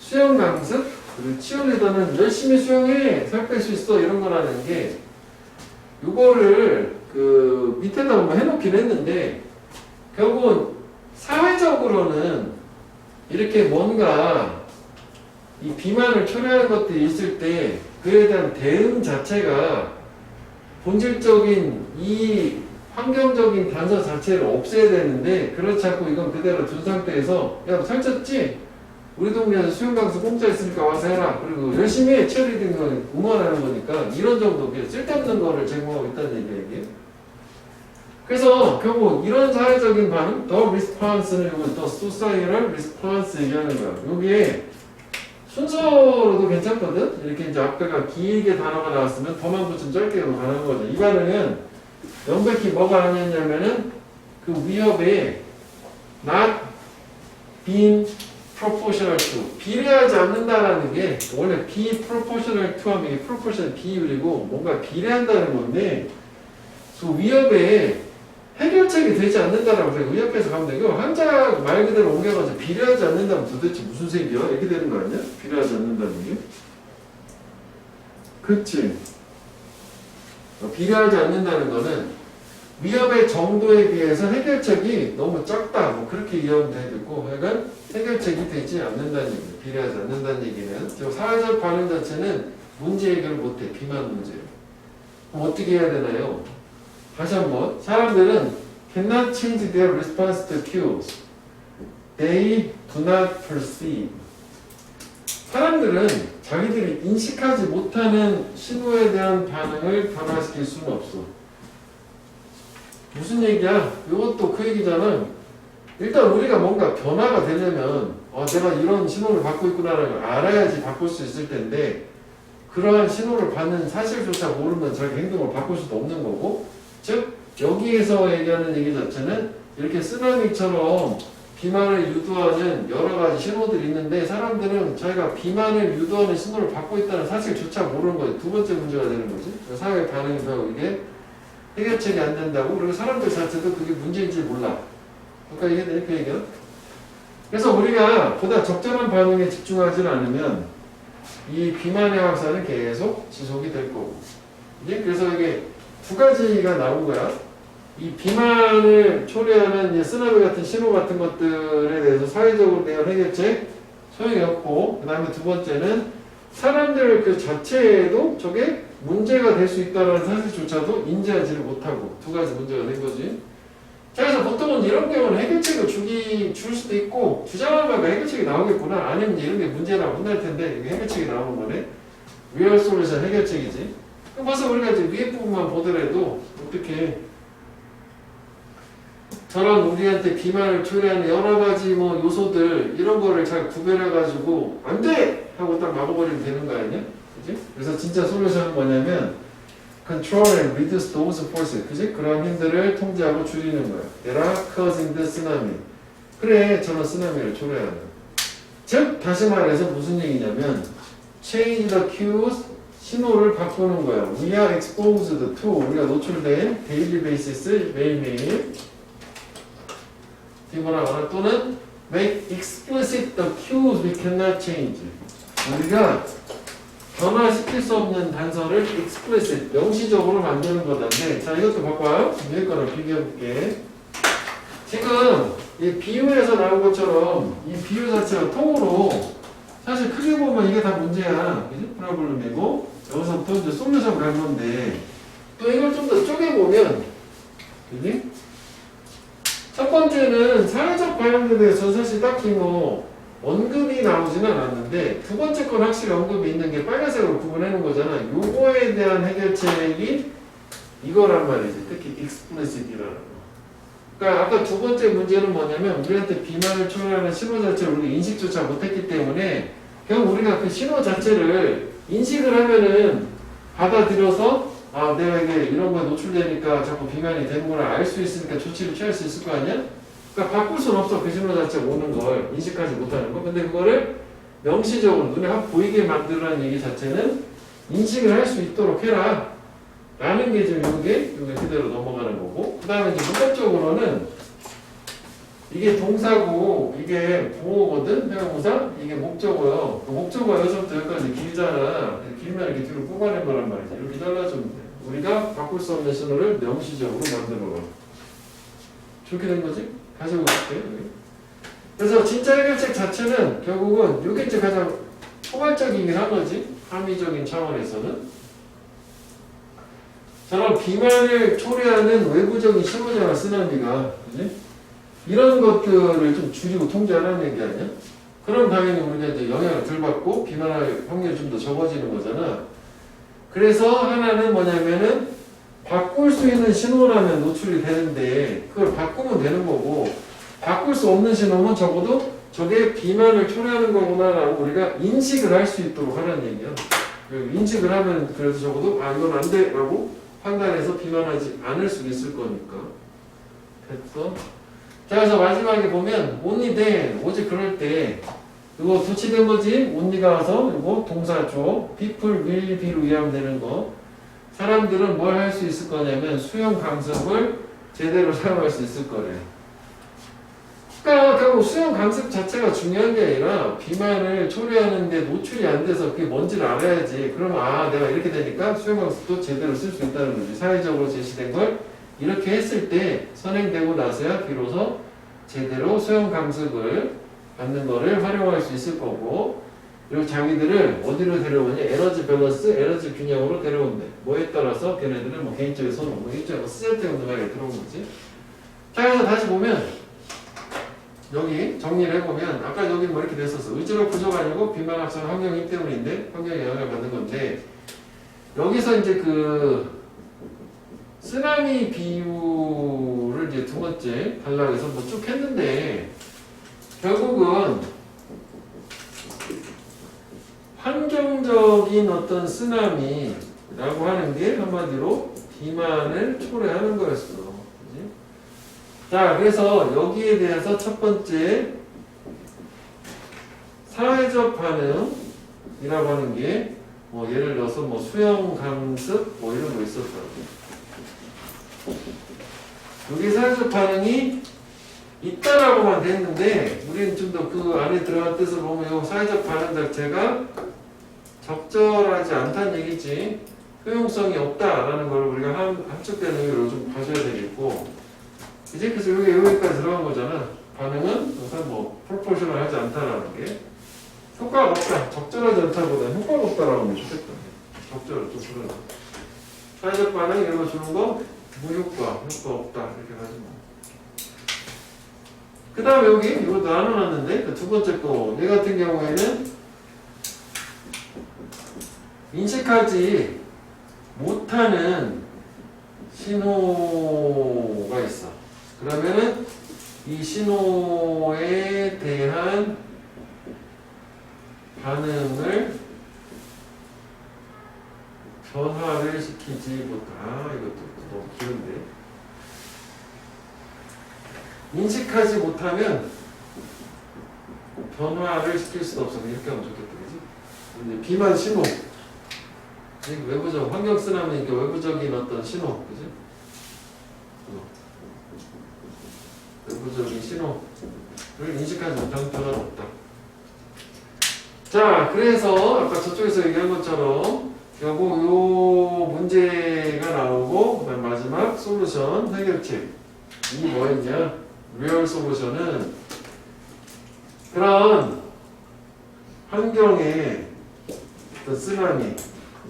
수영 강습, 그리고 치어리더는 열심히 수영해, 살 뺄 수 있어 이런 거라는 게 이거를 밑에다 보면 해놓긴 했는데 결국은 사회적으로는 이렇게 뭔가 이 비만을 초래하는 것들이 있을 때 그에 대한 대응 자체가 본질적인 이 환경적인 단서 자체를 없애야 되는데 그렇지 않고 이건 그대로 둔 상태에서 야 살쪘지? 우리 동네에서 수영강수 공짜 있으니까 와서 해라. 그리고 열심히 해. 치어리딩 거 응원하는 거니까 이런 정도 쓸데없는 거를 제공하고 있다는 얘기예요. 그래서 결국 이런 사회적인 반응, 더 리스폰스는 이건 더 societal response 얘기하는 거야. 여기에 순서로도 괜찮거든? 이렇게 이제 앞에가 길게 단어가 나왔으면 더만 붙인 짧게도 가는 거죠. 이 반응은 명백히 뭐가 아니었냐면은 그 위협에 not being proportional to, 비례하지 않는다라는 게 원래 proportional to 하면 이게 proportional 비율이고 뭔가 비례한다는 건데 그 위협에 해결책이 되지 않는다라고 그래. 위협해서 가면 되고 한자 말 그대로 옮겨가지고 비례하지 않는다면 도대체 무슨 색이야? 이렇게 되는 거 아니야? 비례하지 않는다는 게? 그치? 비례하지 않는다는 거는 위협의 정도에 비해서 해결책이 너무 작다. 뭐 그렇게 이해하면 되고 약간 해결책이 되지 않는다는 얘기예요. 비례하지 않는다는 얘기는 저 사회적 반응 자체는 문제 해결을 못해. 비만 문제를. 그럼 어떻게 해야 되나요? 다시 한번 사람들은 cannot change their response to cues. They do not perceive. 사람들은 자기들이 인식하지 못하는 신호에 대한 반응을 변화시킬 수는 없어. 무슨 얘기야? 이것도 그 얘기잖아. 일단 우리가 뭔가 변화가 되려면 내가 이런 신호를 받고 있구나라는 걸 알아야지 바꿀 수 있을 텐데 그러한 신호를 받는 사실조차 모르면 자기 행동을 바꿀 수도 없는 거고 즉 여기에서 얘기하는 얘기 자체는 이렇게 쓰나미처럼 비만을 유도하는 여러 가지 신호들이 있는데 사람들은 자기가 비만을 유도하는 신호를 받고 있다는 사실조차 모르는 거지. 두 번째 문제가 되는 거지. 사회 반응이 바로 이게 해결책이 안 된다고. 그리고 사람들 자체도 그게 문제인지 몰라. 그러니까 이게 이렇게 얘기야. 그래서 우리가 보다 적절한 반응에 집중하지 않으면 이 비만의 확산은 계속 지속이 될 거고. 그래서 이게 두 가지가 나온 거야. 이 비만을 초래하는 이제 쓰나미 같은 신호 같은 것들에 대해서 사회적으로 대한 해결책 소용이 없고, 그 다음에 두 번째는 사람들 그 자체에도 저게 문제가 될 수 있다는 사실조차도 인지하지를 못하고 두 가지 문제가 된 거지. 자, 그래서 보통은 이런 경우는 해결책을 줄 수도 있고 주장하면 해결책이 나오겠구나. 아니면 이런 게 문제라고 혼날 텐데 이게 해결책이 나오는 거네. 리얼 솔루션 해결책이지. 그럼 벌써 우리가 이제 위에 부분만 보더라도 어떻게 저런 우리한테 비만을 초래하는 여러 가지 뭐 요소들 이런 거를 잘 구별해가지고 안 돼! 하고 딱 막아버리면 되는 거 아니냐? 그지? 그래서 진짜 솔루션은 뭐냐면 control and reduce those forces. 그지? 그런 힘들을 통제하고 줄이는 거야. that are causing the tsunami. 그래, 저런 쓰나미를 초래하는. 즉, 다시 말해서 무슨 얘기냐면 change the cues, 신호를 바꾸는 거야. We are exposed to, 우리가 노출된 daily basis, 매일매일 디모라거나 또는 make explicit the cues we cannot change. 우리가 변화시킬 수 없는 단서를 explicit, 명시적으로 만드는 거다인데, 자, 이것도 봐봐요. 위에 거랑 비교해볼게. 지금 이 비유에서 나온 것처럼 이 비유 자체가 통으로 사실 크게 보면 이게 다 문제야. 그지? 프로블럼이고, 여기서부터 이제 솔루션 간 건데, 또 이걸 좀 더 쪼개보면, 그지? 첫 번째는 사회적 반응에 대해서 사실 딱히 뭐 언급이 나오지는 않았는데 두 번째 건 확실히 언급이 있는 게 빨간색으로 구분해 놓은 거잖아. 요거에 대한 해결책이 이거란 말이지. 특히 explicit이라는 거. 그러니까 아까 두 번째 문제는 뭐냐면 우리한테 비만을 초래하는 신호 자체를 우리가 인식조차 못했기 때문에 결국 우리가 그 신호 자체를 인식을 하면은 받아들여서 아, 내가 이게 이런 거에 노출되니까 자꾸 비만이 되는구나 알 수 있으니까 조치를 취할 수 있을 거 아니야? 그러니까 바꿀 수는 없어. 그 신호 자체가 오는 걸 인식하지 못하는 거. 근데 그거를 명시적으로 눈에 확 보이게 만들라는 얘기 자체는 인식을 할 수 있도록 해라 라는 게 지금 요게 그대로 넘어가는 거고, 그 다음에 이제 문법적으로는 이게 동사고 이게 보호거든, 형용사. 이게 목적어요. 그 목적어가 여기서부터 여기까지 길잖아. 길면 이렇게 뒤로 뽑아낸 거란 말이지. 이렇게 잘라주면 돼. 우리가 바꿀 수 없는 신호를 명시적으로 만들어라. 저렇게 된 거지? 다시 해볼게요. 그래서 진짜 해결책 자체는 결국은 이게 이제 가장 포괄적이긴 한 거지. 함의적인 차원에서는. 저런 비만을 초래하는 외부적인 신호잖아, 쓰나미가. 그지? 이런 것들을 좀 줄이고 통제하라는 얘기 아니야? 그럼 당연히 우리가 이제 영향을 덜 받고 비만할 확률이 좀 더 적어지는 거잖아. 그래서 하나는 뭐냐면은 바꿀 수 있는 신호라면 노출이 되는데 그걸 바꾸면 되는 거고, 바꿀 수 없는 신호면 적어도 저게 비만을 초래하는 거구나라고 우리가 인식을 할 수 있도록 하라는 얘기야. 인식을 하면 그래도 적어도 아 이건 안 돼 라고 판단해서 비만하지 않을 수 있을 거니까. 됐어? 자, 그래서 마지막에 보면 only then, 오직 그럴 때 이거 도치된 거지? only가 와서 이거 동사 줘. people will be로 이해하면 되는 거. 사람들은 뭘 할 수 있을 거냐면 수용 강습을 제대로 사용할 수 있을 거래. 그러니까 결국 수용 강습 자체가 중요한 게 아니라 비만을 초래하는데 노출이 안 돼서 그게 뭔지를 알아야지. 그러면 아 내가 이렇게 되니까 수용 강습도 제대로 쓸 수 있다는 거지. 사회적으로 제시된 걸 이렇게 했을 때 선행되고 나서야 비로소 제대로 수용 강습을 받는 거를 활용할 수 있을 거고, 그리고 자기들을 어디로 데려오냐? 에너지 밸런스, 에너지 균형으로 데려온대. 뭐에 따라서 걔네들은 뭐 개인적인 선호, 뭐 일종의 뭐 쓰잘데없는 들어온 거지. 자, 그래서 다시 보면 여기 정리를 해보면 아까 여기 뭐 이렇게 됐었어. 의지력 부족 아니고 비만학성 환경이기 때문인데 환경에 영향을 받는 건데, 여기서 이제 그 쓰나미 비유를 이제 두 번째 달라고 해서 뭐 쭉 했는데 결국은 환경적인 어떤 쓰나미라고 하는 게 한마디로 비만을 초래하는 거였어. 그치? 자, 그래서 여기에 대해서 첫 번째 사회적 반응이라고 하는 게 뭐 예를 들어서 뭐 수영 강습 뭐 이런 거 있었어. 여기 사회적 반응이 있다라고만 됐는데 우리는 좀 더 그 안에 들어간 뜻을 보면 이 사회적 반응 자체가 적절하지 않다는 얘기지, 효용성이 없다라는 걸 우리가 함축된 의미로 좀 봐줘야 되겠고, 이제 그래서 여기까지 들어간 거잖아. 반응은 우선 뭐 프로포셔널하지 않다라는 게 효과가 없다, 적절하지 않다보다는 효과가 없다라고 하면 좋겠다. 적절을 좀 그러나 사회적 반응 이런 거 주는 거 무효과, 효과 없다 이렇게 가지 뭐. 그 다음에 여기 이것도 나눠놨는데 그 두 번째 거, 얘 같은 경우에는 인식하지 못하는 신호가 있어. 그러면은 이 신호에 대한 반응을 변화를 시키지 못하. 이것도 너무 길은데. 인식하지 못하면 변화를 시킬 수도 없어. 이렇게 하면 좋겠다, 그지? 이제 비만 신호. 외부적 환경 쓰나미니까 외부적인 어떤 신호, 그지? 외부적인 신호를 인식하지 못하면 변화가 없다. 자, 그래서 아까 저쪽에서 얘기한 것처럼 결국 요 문제가 나오고 그다음 마지막 솔루션 해결책 이 뭐였냐? 리얼 솔루션은 그런 환경의 어떤 쓰나미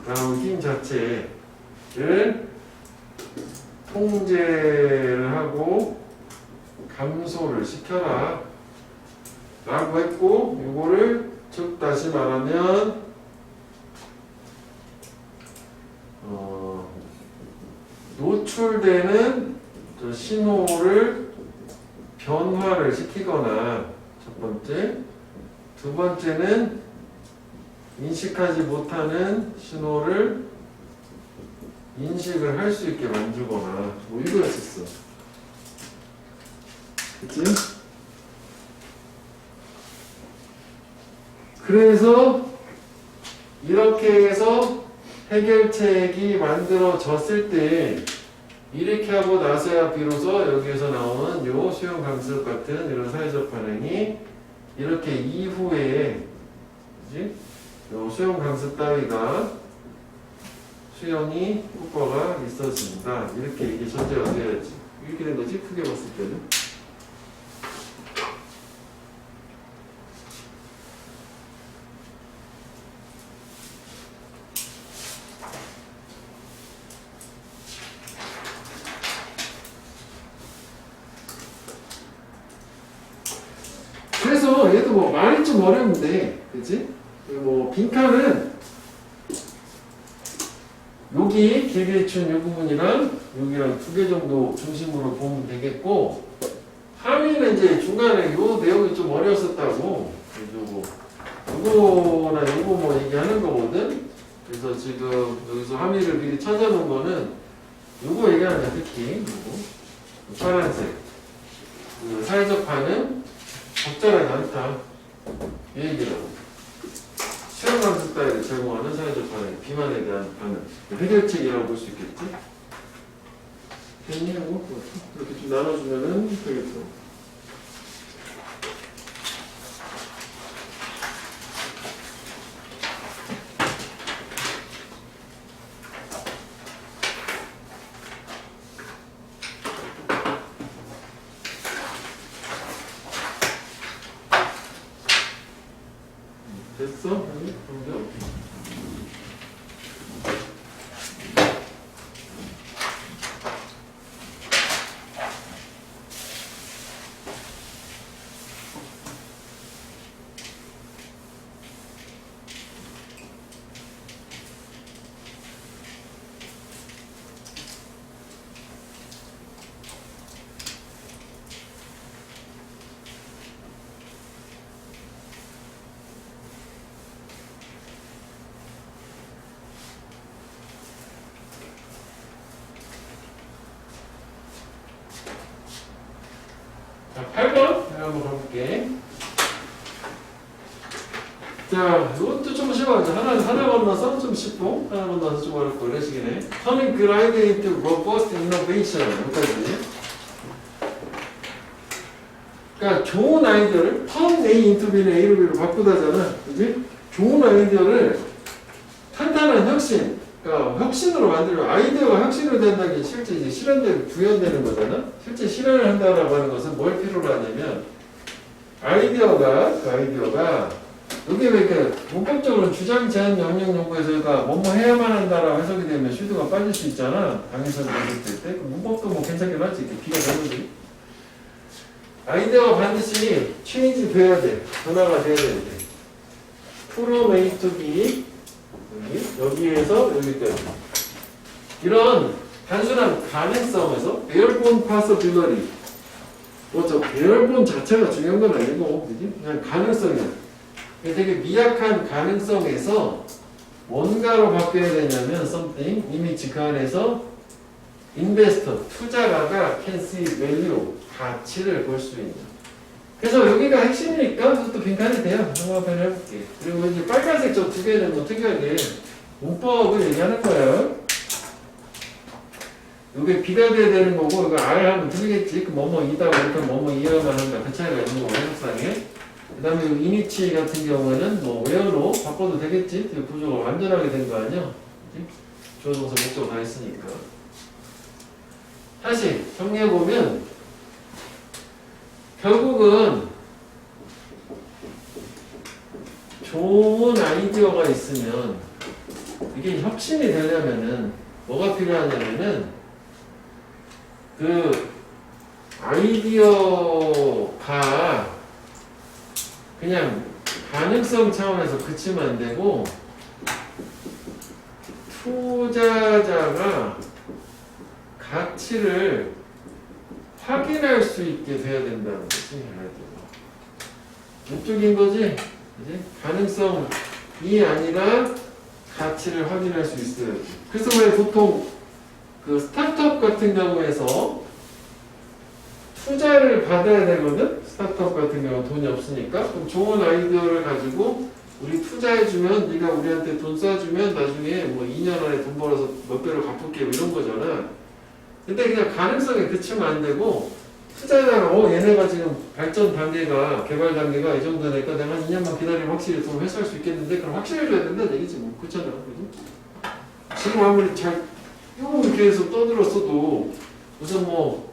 그다음 힘 자체를 통제를 하고 감소를 시켜라 라고 했고 이거를 즉 다시 말하면 노출되는 저 신호를 변화를 시키거나 첫 번째 두 번째는 인식하지 못하는 신호를 인식을 할 수 있게 만들거나 뭐 이거였었어. 그치? 그래서 이렇게 해서 해결책이 만들어졌을 때 이렇게 하고 나서야 비로소 여기에서 나오는 요 수용 강습 같은 이런 사회적 반응이 이렇게 이후에 그치? 요 수용 강습 따위가 수용이 효과가 있었습니다. 이렇게 이게 전제가 되어야지. 이렇게 된 거지 크게 봤을 때는. 그래서 얘도 뭐 말이 좀 어려운데, 그치? 뭐 빈칸은 여기 길게 준 이 부분이랑 여기랑 두 개 정도 중심으로 보면 되겠고 함의는 이제 중간에 요 내용이 좀 어려웠었다고 요거나 요거 뭐 얘기하는 거거든. 그래서 지금 여기서 함의를 미리 찾아놓은 거는 요거 얘기하는 거야. 특히 요거 파란색 그 사회적 반응 적절하지 않다 이 얘기라고. 수용 강습 따위를 제공하는 사회적 반응, 비만에 대한 반응, 해결책이라고 볼 수 있겠지? 됐니? 하고 이렇게 좀 나눠주면은 되겠어. 됐어? 아니? 그럼요? 자, 8번 내가 한번 가볼게. 자, 이것도 좀 쉬워. 하나 건너서 좀 쉽고, 하나 건너서 좀 어렵고, 이런 식이네. Turning good idea into robust innovation. 여기까지. 그러니까 좋은 아이디어를 turn A into B는 A로 B로 바꾸다잖아. 그지? 좋은 아이디어를 탄탄한 혁신, 그러니까 혁신으로 만들면 아이디어가 혁신으로 된다는 게 실제 이제 실현되고 구현되는 거잖아. 실제 실현을 한다라고 하는 것은 뭘 필요로 하냐면 아이디어가 이게 왜 이렇게 문법적으로 주장 제한 명령 요구에서가 뭐뭐 해야만 한다라고 해석이 되면 슈드가 빠질 수 있잖아. 당연선 연습될 때. 그 문법도 뭐 괜찮긴 하지. 이렇게 비가 되는데. 아이디어가 반드시 체인지 돼야 돼. 변화가 돼야 돼. 프로 메이트기 여기에서 여기까지. 이런 단순한 가능성에서 베어본 파서빌러리. 저 베어본 자체가 중요한 건 아니고 그냥 가능성이야. 되게 미약한 가능성에서 뭔가로 바뀌어야 되냐면 something 이미지 그 안에서 investor 투자가가 can see value 가치를 볼 수 있는. 그래서 여기가 핵심이니까 이것도 빈칸이 돼요. 한번 해볼게. 그리고 이제 빨간색 저 두 개는 뭐 특이하게 문법을 얘기하는 거예요. 이게 B가 돼야 되는 거고 이거 R 하면 틀리겠지. 그 뭐뭐 이다 보니까 뭐뭐 이어야만 한다. 그 차이가 있는 거고 해석상에. 그 다음에 이니치 같은 경우에는 뭐 where로 바꿔도 되겠지. 구조가 완전하게 된 거 아니야? 주어 동사 목적어 다 했으니까. 다시 정리해보면 결국은 좋은 아이디어가 있으면 이게 혁신이 되려면은 뭐가 필요하냐면은 그 아이디어가 그냥 가능성 차원에서 그치면 안 되고 투자자가 가치를 확인할 수 있게 돼야 된다는 거지. 이쪽인 거지? 그지? 가능성이 아니라 가치를 확인할 수 있어야지. 그래서 왜 보통 그 스타트업 같은 경우에서 투자를 받아야 되거든? 스타트업 같은 경우는 돈이 없으니까. 그럼 좋은 아이디어를 가지고 우리 투자해주면 네가 우리한테 돈 쏴주면 나중에 뭐 2년 안에 돈 벌어서 몇 배로 갚을게 이런 거잖아. 근데 그냥 가능성에 그치면 안 되고 투자자가 얘네가 지금 발전 단계가 개발 단계가 이 정도 되니까 내가 한 2년만 기다리면 확실히 돈 회수할 수 있겠는데 그럼 확실해줘야 된다는 얘기지 뭐. 그렇잖아. 그지? 지금 아무리 잘 이렇게 해서 떠들었어도 우선 뭐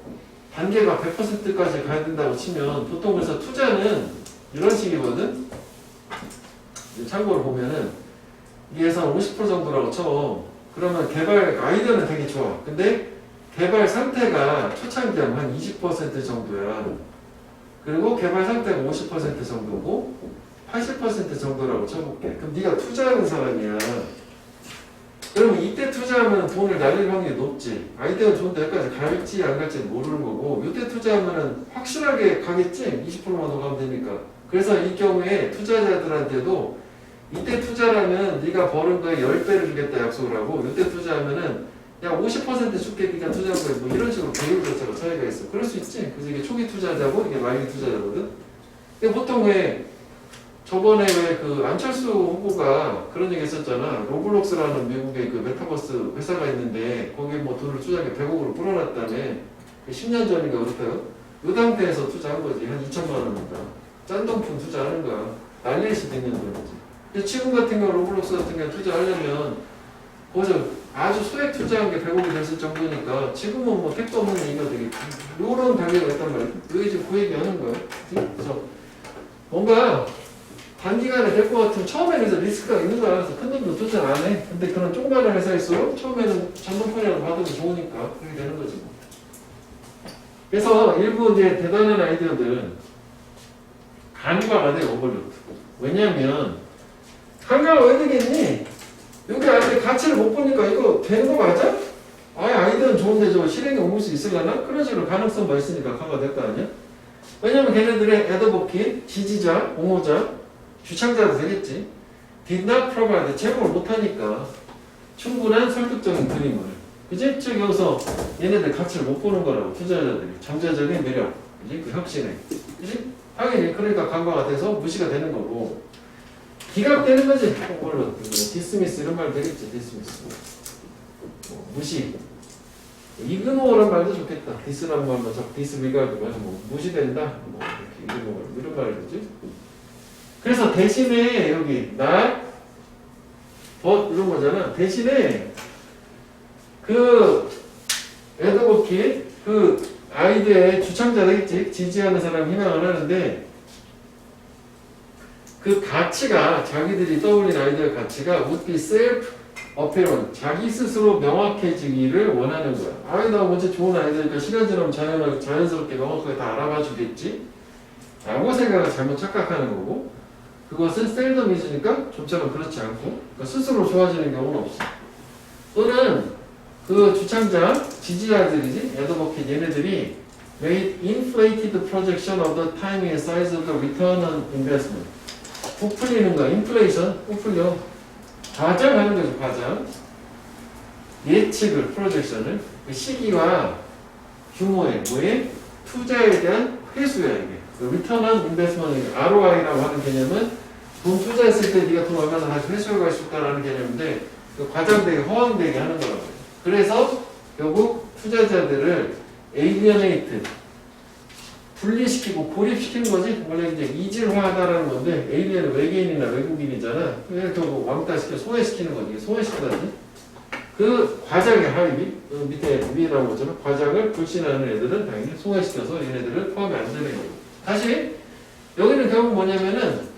단계가 100%까지 가야 된다고 치면 보통 그래서 투자는 이런 식이거든. 참고로 보면은 이게 해서 50% 정도라고 쳐. 그러면 개발 아이디어는 되게 좋아. 근데 개발 상태가 초창기하면 한 20% 정도야. 그리고 개발 상태가 50% 정도고 80% 정도라고 쳐볼게. 그럼 네가 투자하는 사람이야. 그러면 이때 투자하면 돈을 날릴 확률이 높지. 아이디어가 좋은데 여기까지 갈지 안 갈지 모르는 거고 이때 투자하면 확실하게 가겠지. 20%만 더 가면 되니까. 그래서 이 경우에 투자자들한테도 이때 투자라면 네가 버는 거에 10배를 주겠다 약속을 하고 이때 투자하면은 야 50% 줄게 니가 투자한 거에 뭐 이런 식으로 배율 자체가 차이가 있어. 그럴 수 있지. 그래서 이게 초기 투자자고 이게 말기 투자자거든. 근데 보통 왜 저번에 왜 그 안철수 후보가 그런 얘기 했었잖아. 로블록스라는 미국의 그 메타버스 회사가 있는데 거기에 뭐 돈을 투자하게 100억으로 불어놨다며. 10년 전인가 그렇다요. 그 상태에서 투자한 거지. 한 2천만 원입니다. 짠동푼 투자하는 거야. 날릴 수도 있는 돈이지. 근데 지금 같은 경우 로블록스 같은 경우 투자하려면 거기서 아주 소액 투자한 게 100억이 됐을 정도니까 지금은 뭐 택도 없는 얘기가 되겠지. 요런 단계가 있단 말이야. 왜 지금 그 얘기 하는 거야? 그래서 뭔가 단기간에 될 것 같으면 처음에 그래서 리스크가 있는 거야. 그래서 큰 돈도 투자 안 해. 근데 그런 조그마한 회사일수록 처음에는 잔돈폰이라도 받으면 좋으니까 그렇게 되는 거지 뭐. 그래서 일부 이제 대단한 아이디어들은 간과가 돼, 오버로드. 왜냐면 간과가 왜 되겠니? 여기 안에 가치를 못 보니까 이거 되는 거 맞아? 아이디어는 좋은데 저 실행에 옮을 수 있으려나? 그런 식으로 가능성만 있으니까 간과가 될 거 아니야? 왜냐면 걔네들의 애더버킷, 지지자, 옹호자, 주창자도 되겠지. did not provide, 제공을 못하니까 충분한 설득적인 그림을. 그치? 즉 여기서 얘네들 가치를 못 보는 거라고. 투자자들이. 잠재적인 매력. 그치? 그 혁신에. 그치? 하긴 그러니까 간과가 돼서 무시가 되는 거고. 기각되는 거지. 물론 디스미스 이런 말 되겠지. 디스미스. 무시. 이그노어란 말도 좋겠다. 디스라는 말만 디스리가드 뭐 무시된다. 뭐 이그노어 이런 말이 되지. 그래서 대신에 여기 이런 거잖아. 대신에 그 애더버킷 그 아이디어의 주창자 되겠지. 지지하는 사람 희망을 하는데 그 가치가 자기들이 떠올린 아이디어 가치가 would be self-apparent 자기 스스로 명확해지기를 원하는 거야. 나 먼저 좋은 아이디어니까 시간 지나면 자연스럽게 명확하게 다 알아봐 주겠지 라고 생각을 잘못 착각하는 거고 그것은 셀덤이즈니까 좀처럼 그렇지 않고 그러니까 스스로 좋아지는 경우는 없어. 또는 그 주창자 지지자들이지 애더버킷 얘네들이 made inflated projection of the timing and size of the return on investment 부풀리는 거야. 인플레이션 부풀려 과장하는 거죠. 과장 예측을 프로젝션을 시기와 규모의 뭐에 투자에 대한 회수야 이게. 리턴 온 인베스트먼트 ROI라고 하는 개념은 돈 투자했을 때 네가 돈 얼마나 다시 회수해 갈 수 있다는 개념인데 과장되게 허황되게 하는 거라고 해요. 그래서 결국 투자자들을 alienate 분리시키고 고립시키는 거지. 원래 이제 이질화하다라는 건데 에일리언은 외계인이나 외국인이잖아. 이렇게 왕따시켜 소외시키는 거지. 소외시키다지. 그 과장의 하위 밑에 위에 나온 것처럼 과장을 불신하는 애들은 당연히 소외시켜서 얘네들을 포함이 안 되는 거고. 다시 여기는 결국 뭐냐면은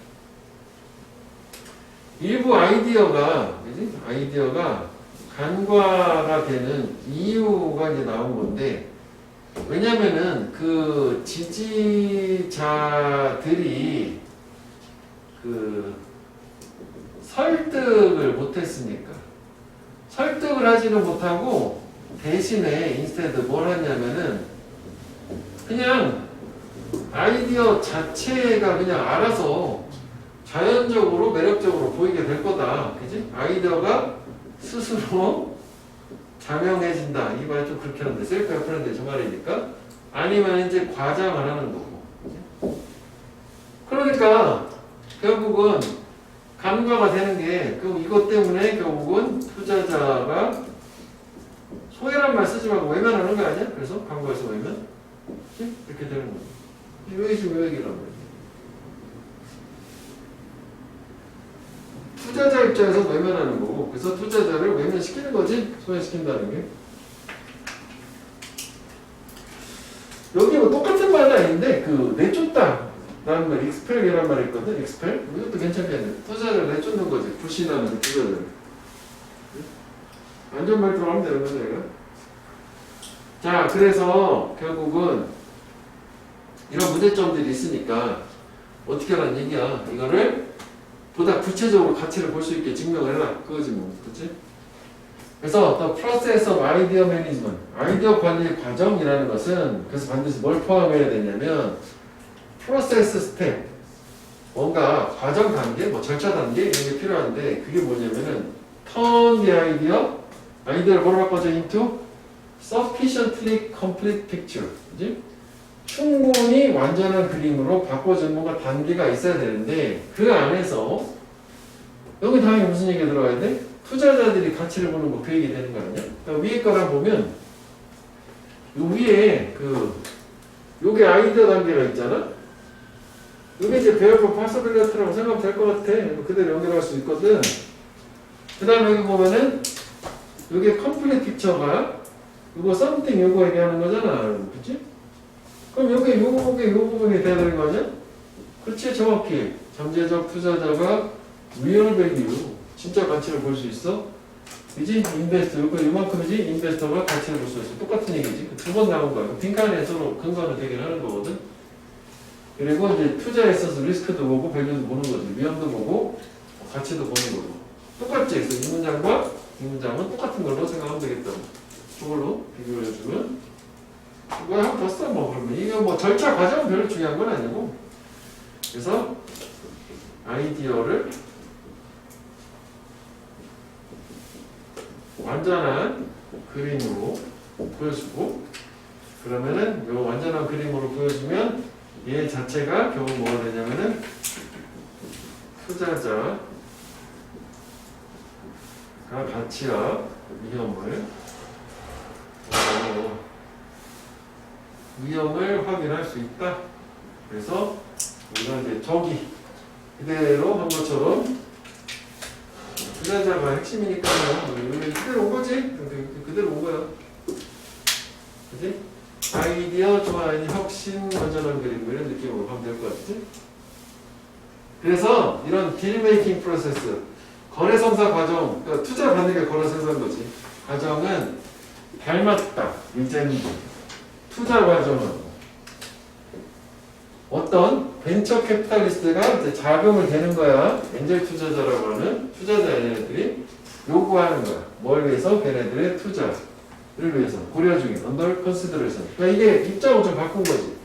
일부 아이디어가 그지? 아이디어가 간과가 되는 이유가 이제 나온 건데 왜냐면은 그 지지자들이 그 설득을 못했으니까 설득을 하지는 못하고 대신에 인스테드 뭘 하냐면은 그냥 아이디어 자체가 그냥 알아서 자연적으로 매력적으로 보이게 될 거다. 그지? 아이디어가 스스로 자명해진다. 이 말 좀 그렇게 하는데 셀프 애프런데 저 말이니까 아니면 이제 과장을 하는 거고. 그지? 그러니까 결국은 간과가 되는 게 이것 때문에 결국은 투자자가 소외란 말 쓰지 말고 외면하는 거 아니야? 그래서 간과해서 외면 이렇게 되는 거죠. 이게 지금 외역이란 말이야. 투자자 입장에서 외면하는 거고 그래서 투자자를 외면시키는 거지 소외시킨다는 게 여기 뭐 똑같은 말은 아닌데 그 내쫓다 라는 말 익스펠이란 말이 있거든 익스펠 이것도 괜찮겠네 투자자를 내쫓는 거지 불신하는 투자자를 안전말투로 하면 되는 거죠 이거 자 그래서 결국은 이런 문제점들이 있으니까 어떻게 하라는 얘기야 이거를 보다 구체적으로 가치를 볼 수 있게 증명을 해라. 그거지 뭐. 그치? 그래서 또 process of idea management. 아이디어 관리 과정이라는 것은 그래서 반드시 뭘 포함해야 되냐면 process step. 뭔가 과정 단계, 뭐 절차 단계 이런 게 필요한데 그게 뭐냐면은 turn the idea. 아이디어를 뭐로 바꿔줘? into sufficiently complete picture. 그치? 충분히 완전한 그림으로 바꿔주는 뭔가 단계가 있어야 되는데 그 안에서 여기 다음에 무슨 얘기가 들어가야 돼? 투자자들이 가치를 보는 거 그 얘기 되는 거 아니야? 그러니까 위에 거랑 보면 요 위에 요게 아이디어 단계가 있잖아? 요게 이제 배열법 파서빌리티라고 생각하면 될 것 같아. 그대로 연결할 수 있거든. 그 다음에 여기 보면은 요게 컴플릿 픽처가 요거 썸띵 요거 얘기하는 거잖아. 그치? 그럼 요게 요 부분이 돼야 되는 거 아니야? 그렇지 정확히 잠재적 투자자가 리얼 밸류 진짜 가치를 볼 수 있어? 그지? 인베스터 요만큼이지? 인베스터가 가치를 볼 수 있어. 똑같은 얘기지. 두 번 나온 거야. 빈칸에 서로 근거는 되긴 하는 거거든. 그리고 이제 투자에 있어서 리스크도 보고 밸류도 보는 거지. 위험도 보고 가치도 보는 거고. 똑같지? 그래서 이 문장과 이 문장은 똑같은 걸로 생각하면 되겠다고. 저걸로 비교를 해주면 이거 한번 더 써. 뭐 그러면 이거 뭐 절차 과정은 별로 중요한 건 아니고 그래서 아이디어를 완전한 그림으로 보여주고 그러면은 요 완전한 그림으로 보여주면 얘 자체가 결국 뭐가 되냐면은 투자자가 가치와 위험을 확인할 수 있다. 그래서 우리가 이제 저기 그대로 한 것처럼 투자자가 핵심이니까요. 그대로 온 거지? 그대로 온 거야. 그치? 아이디어 좋아하는 혁신 완전한 그림 이런 느낌으로 하면 될 것 같지? 그래서 이런 딜 메이킹 프로세스 거래 성사 과정 그러니까 투자 받는 게 거래 성사인 거지. 과정은 닮았다. 이제는 투자 과정은 어떤 벤처 캐피탈리스트가 이제 자금을 대는 거야. 엔젤 투자자라고 하는 투자자 얘네들이 요구하는 거야. 뭘 위해서? 걔네들의 투자를 위해서. 고려 중인 under consideration. 그러니까 이게 입장을 좀 바꾼 거지.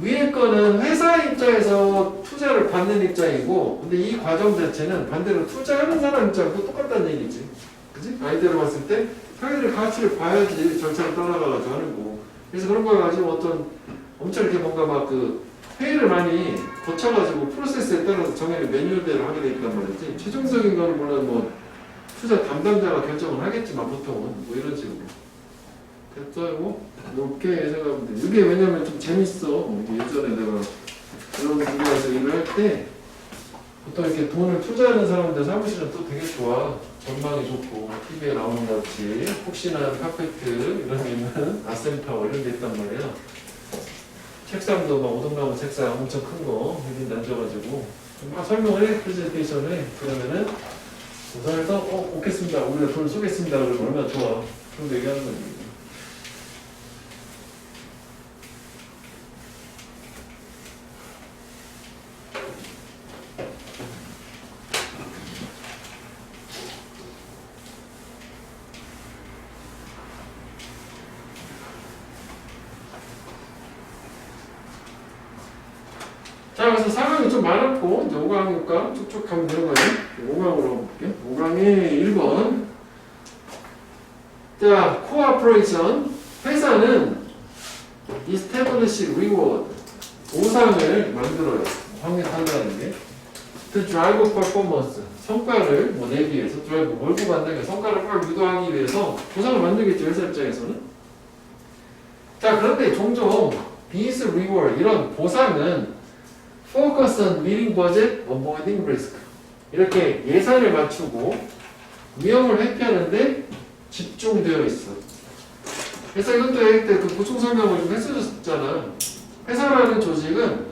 위에 거는 회사 입장에서 투자를 받는 입장이고 근데 이 과정 자체는 반대로 투자하는 사람 입장도 똑같다는 얘기지. 그치? 아이디어를 봤을 때 자기들 가치를 봐야지 절차를 따라가가지고 하는 거고. 그래서 그런 걸 가지고 어떤 엄청 이렇게 뭔가 막 회의를 많이 거쳐가지고 프로세스에 따라서 정해진 매뉴얼대로 하게 돼 있단 말이지. 최종적인 거는 물론 뭐 투자 담당자가 결정을 하겠지만 보통은 뭐 이런 식으로. 됐죠? 이거? 이렇게 생각하면 돼. 이게 왜냐면 좀 재밌어. 이게 예전에 내가 이런 분야에서 일을 할 때 보통 이렇게 돈을 투자하는 사람들 사무실은 또 되게 좋아. 전망이 좋고 TV에 나오는 것 같이 푹신한 카페트 이런 게 있는 아셈타워 이런 게 있단 말이야. 책상도 막 오동나무 책상 엄청 큰 거 여기 앉아가지고 막 설명을 해. 프레젠테이션을 해. 그러면은 우선해서 오겠습니다. 우리가 돈을 쏘겠습니다. 그러면 얼마나 좋아. 그런 얘기하는 거지. 자, 그래서 4강이 좀 많았고, 이제 5강, 6강 쭉쭉 가면 되는 거예요. 5강으로 볼게요. 5강의 1번. 자, 코어퍼레이션. 회사는 establish reward. 보상을 만들어요. 확률 판단하는 게. To drive performance. 성과를 뭐 내기 위해서, drive, 몰고 간다는 게 성과를 막 유도하기 위해서 보상을 만들겠죠, 회사 입장에서는. 자, 그런데 종종 these reward, 이런 보상은 Focus on meeting budget, avoiding risk. 이렇게 예산을 맞추고 위험을 회피하는데 집중되어 있어. 그래서 이것도 얘기 때 그 보충 설명을 좀 했었잖아. 회사라는 조직은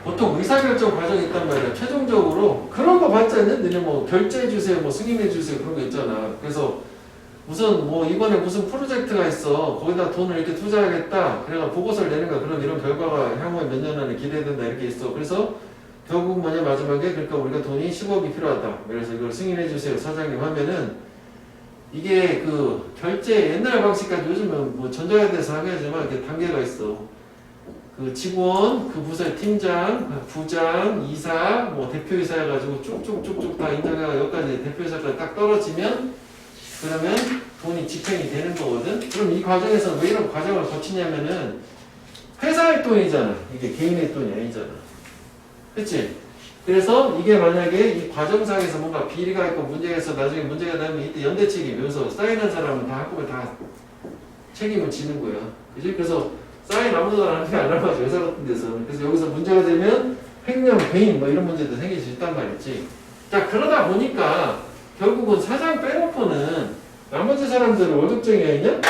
보통 의사결정 과정이 있단 말이야. 최종적으로 그런 거 받지 않는? 너네 뭐 결제해주세요, 뭐 승인해주세요 그런 거 있잖아. 그래서 무슨 뭐 이번에 무슨 프로젝트가 있어. 거기다 돈을 이렇게 투자하겠다. 그래가 보고서를 내는 거야. 그럼 이런 결과가 향후에 몇 년 안에 기대된다 이렇게 있어. 그래서 결국 뭐냐 마지막에 그러니까 우리가 돈이 10억이 필요하다. 그래서 이걸 승인해 주세요 사장님 하면은 이게 그 결제 옛날 방식까지 요즘은 뭐 전자회사에서 하긴 하지만 이렇게 단계가 있어. 그 직원, 그 부서의 팀장, 부장, 이사, 뭐 대표이사 해가지고 쭉쭉쭉쭉 다 인정해가 여기까지 대표이사까지 딱 떨어지면 그러면 돈이 집행이 되는 거거든. 그럼 이 과정에서 왜 이런 과정을 거치냐면은 회사의 돈이잖아. 이게 개인의 돈이 아니잖아. 그치? 그래서 이게 만약에 이 과정상에서 뭔가 비리가 있고 문제가 있어 나중에 문제가 되면 이때 연대 책임, 여기서 사인한 사람은 다 한꺼번에 다 책임을 지는 거야. 그치? 그래서 사인 아무도 안 하는 게 안 나가죠. 회사 같은 데서는. 그래서 여기서 문제가 되면 횡령, 배임 뭐 이런 문제도 생길 수 있단 말이지. 자, 그러다 보니까 결국은 사장 빼놓고는 나머지 사람들은 월급쟁이 아니냐?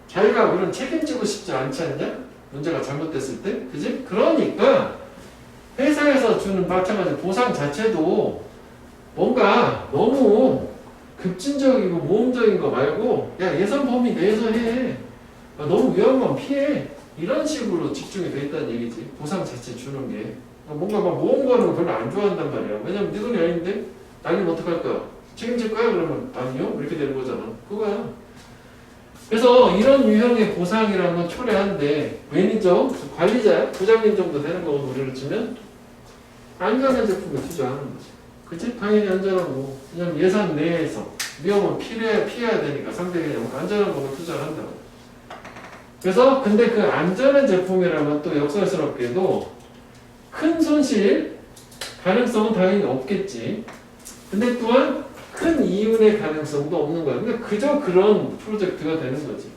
자기가 그런 책임지고 싶지 않지 않냐? 문제가 잘못됐을 때? 그지? 그러니까 회사에서 주는 마찬가지 보상 자체도 뭔가 너무 급진적이고 모험적인 거 말고 야 예산 범위 내에서 해. 너무 위험한 건 피해. 이런 식으로 집중이 돼 있다는 얘기지. 보상 자체 주는 게. 뭔가 막 모험 거는 거 별로 안 좋아한단 말이야. 왜냐면 네 돈이 아닌데 날리면 어떡할 거야? 책임질 거야? 그러면 아니요? 이렇게 되는 거잖아. 그거야. 그래서 이런 유형의 보상이라는 건 초래한데 매니저, 관리자, 부장님 정도 되는 거고 우리로 치면 안전한 제품에 투자하는 거지. 그치? 당연히 안전하고 왜냐면 예산 내에서 위험은 피해야 되니까 상대방이 안전한 거면 투자를 한다고. 그래서 근데 그 안전한 제품이라면 또 역설스럽게도 큰 손실 가능성은 당연히 없겠지. 근데 또한 큰 이윤의 가능성도 없는 거야. 그러니까 그저 그런 프로젝트가 되는 거지.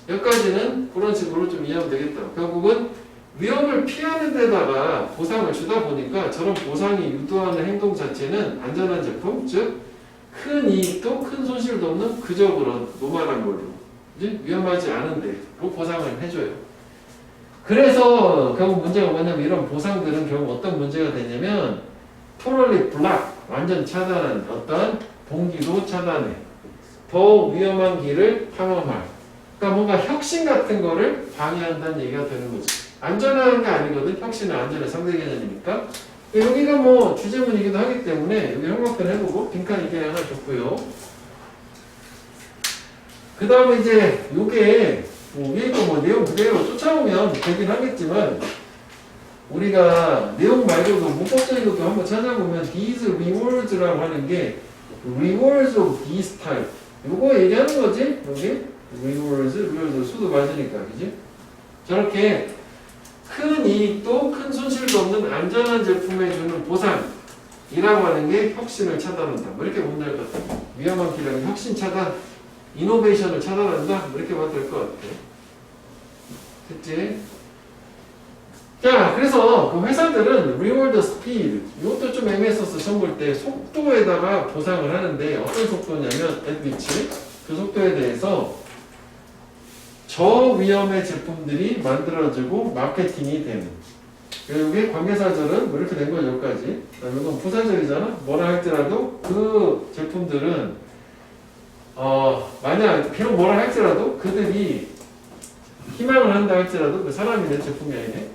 여기까지는 그런 식으로 좀 이해하면 되겠다. 결국은 위험을 피하는 데다가 보상을 주다 보니까 저런 보상이 유도하는 행동 자체는 안전한 제품, 즉 큰 이익도 큰 손실도 없는 그저 그런 노멀한 걸로 이제 위험하지 않은데 보상을 해줘요. 그래서 결국 문제가 뭐냐면 이런 보상들은 결국 어떤 문제가 되냐면 totally block, 완전 차단한 어떤 동기도 차단해. 더 위험한 길을 탐험할. 그러니까 뭔가 혁신 같은 거를 방해한다는 얘기가 되는 거지. 안전한 게 아니거든. 혁신은 안전의 상대 개념이니까. 여기가 뭐 주제문이기도 하기 때문에 여기 형광펜 해보고 빈칸 이게 하나 줬고요. 그 다음에 이제 요게 뭐 위에 거 뭐 내용 그대로 쫓아오면 되긴 하겠지만 우리가 내용 말고도 문법적인 것도 한번 찾아보면 these rewards라고 하는 게 rewards of this type 요거 얘기하는 거지 여기 rewards 수도 맞으니까 그지? 저렇게 큰 이익도 큰 손실도 없는 안전한 제품에 주는 보상이라고 하는 게 혁신을 차단한다 뭐 이렇게 보면 될 것 같아. 위험한 길은 혁신 차단 이노베이션을 차단한다? 이렇게 봐도 될 것 같아. 됐지? 자, 그래서 그 회사들은 reward speed, 이것도 좀 애매했었어. 시험 볼 때 속도에다가 보상을 하는데 어떤 속도냐면 at which, 그 속도에 대해서 저위험의 제품들이 만들어지고 마케팅이 되는. 이게 관계사절은 뭐 이렇게 된 거죠, 여기까지. 이건 부사절이잖아. 뭐라 할지라도 그 제품들은 만약 비록 뭐라 할지라도 그들이 희망을 한다 할지라도 그 사람이 낸 제품이 아니네.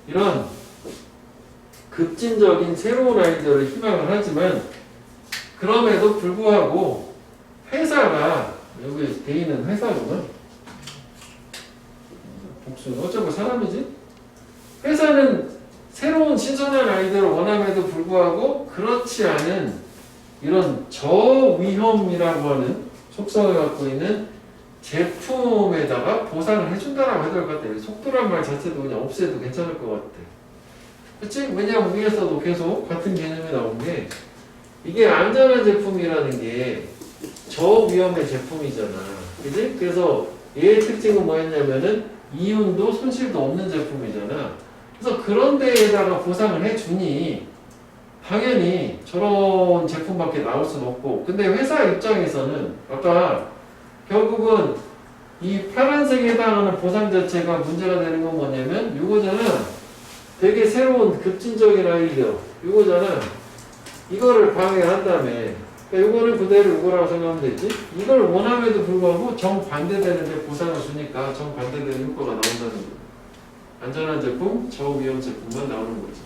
이런 급진적인 새로운 아이디어를 희망을 하지만 그럼에도 불구하고 회사가 여기 돼 있는 회사구나. 복수 어쩌고 사람이지? 회사는 새로운 신선한 아이디어를 원함에도 불구하고 그렇지 않은 이런 저위험이라고 하는 속성을 갖고 있는 제품에다가 보상을 해준다라고 해야 될 것 같아요. 속도란 말 자체도 그냥 없애도 괜찮을 것 같아. 그치? 왜냐하면 위에서도 계속 같은 개념이 나온 게 이게 안전한 제품이라는 게 저위험의 제품이잖아. 그치? 그래서 얘의 특징은 뭐였냐면은 이윤도 손실도 없는 제품이잖아. 그래서 그런 데에다가 보상을 해주니 당연히 저런 제품밖에 나올 수는 없고, 근데 회사 입장에서는 아까 결국은 이 파란색에 해당하는 보상 자체가 문제가 되는 건 뭐냐면 이거잖아. 되게 새로운 급진적인 아이디어 이거잖아. 이거를 방해한다며. 그러니까 이거는 그대로 이거라고 생각하면 되지. 이걸 원함에도 불구하고 정반대되는데 보상을 주니까 정반대되는 효과가 나온다는 거야. 안전한 제품, 저위험 제품만 나오는 거지.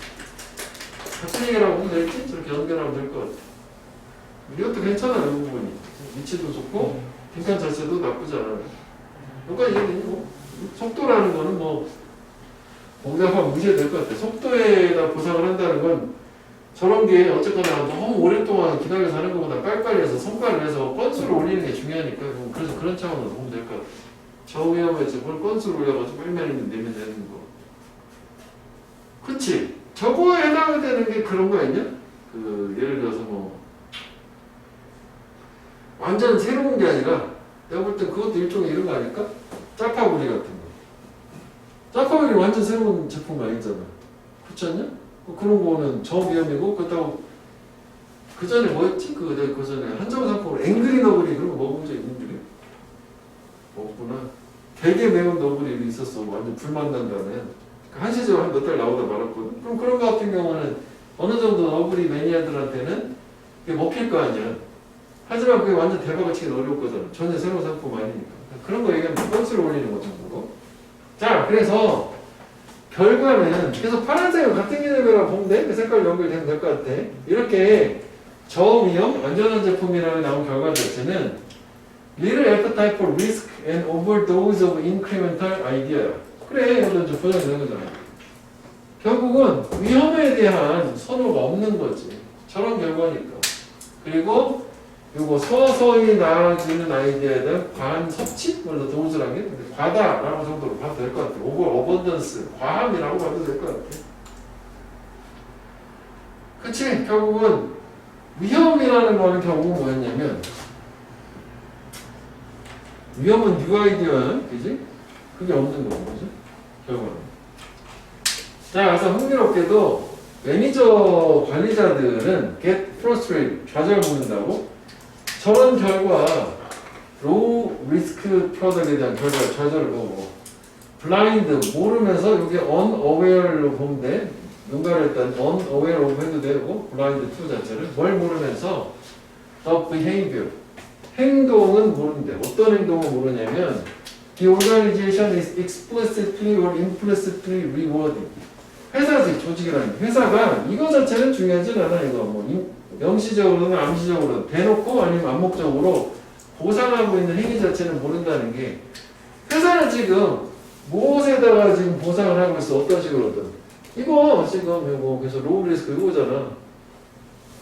같은 얘기라고 하면 될지 저렇게 연결하면 될 것 같아. 이것도 괜찮아요, 이 부분이. 위치도 좋고 빈칸 자체도 나쁘지 않아요. 그러니까 이게 뭐 속도라는 거는 뭐 공략하면 무시해도 될 것 같아. 속도에다 보상을 한다는 건 저런 게 어쨌거나 너무 오랫동안 기다려서 하는 것보다 빨리빨리 해서 성과를 내서 건수를 올리는 게 중요하니까 그래서 그런 차원으로 보면 될 것 같아. 저위험에서 그걸 건수를 올려가지고 빨리빨리 내면 되는 거. 그치? 저거에 해당되는 게 그런 거 아니냐? 그 예를 들어서 뭐 완전 새로운 게 아니라 내가 볼 때 그것도 일종의 이런 거 아닐까? 짜파구리 같은 거. 짜파구리 완전 새로운 제품 아니잖아. 그렇지 않냐? 그런 거는 저위험이고 그렇다고 그 전에 뭐였지? 그 전에 한정 상품으로 앵그리 너구리 그런 거 먹어본 적 있는데? 없구나. 되게 매운 너구리 있었어. 완전 불맛 난다는. 한시적으로 한 몇 달 나오다 말았거든. 그럼 그런 거 같은 경우는 어느 정도 너구리 매니아들한테는 그게 먹힐 거 아니야. 하지만 그게 완전 대박을 치기 어려울 거잖아. 전혀 새로운 상품 아니니까. 그런 거 얘기하면 건수를 올리는 거 정도로. 자, 그래서 결과는 계속 파란색은 같은 개념이라고 보면 돼. 그 색깔 연결되면 될 것 같아. 이렇게 저위험, 안전한 제품이라고 나온 결과 자체는 little appetite for risk and overdose of incremental idea. 그래, 이것도 이제 보장되는 거잖아. 결국은 위험에 대한 선호가 없는 거지. 저런 결과니까. 그리고 요거 서서히 나아지는 아이디어에 대한 과한 섭취? 그래서 도우즈라는 게 과다라고 정도로 봐도 될 것 같아. 오버 어번던스, 과함이라고 봐도 될 것 같아. 그치? 결국은 위험이라는 거는 결국은 뭐였냐면 위험은 뉴 아이디어야, 그지? 그게 없는 거고, 그지? 결과는. 자, 그래서 흥미롭게도 매니저 관리자들은 get frustrated, 좌절먹는다고? 저런 결과, 로우 리스크 프로덕트에 대한 결과, 좌절을 보고, 블라인드, 모르면서 이게 unaware로 보면 돼. 뭔가를 일단 unaware of 해도 되고, 블라인드 2 자체를. 뭘 모르면서, the behavior, 행동은 모른대. 어떤 행동을 모르냐면, the organization is explicitly or implicitly rewarding. 회사지, 조직이라는 게. 회사가 이거 자체는 중요하진 않아, 이거. 뭐, 명시적으로는 암시적으로는 대놓고 아니면 암묵적으로 보상하고 있는 행위 자체는 모른다는 게 회사는 지금 무엇에다가 지금 보상을 하고 있어? 어떤 식으로든. 이거 지금 이거 그래서 로우 리스크 이거잖아.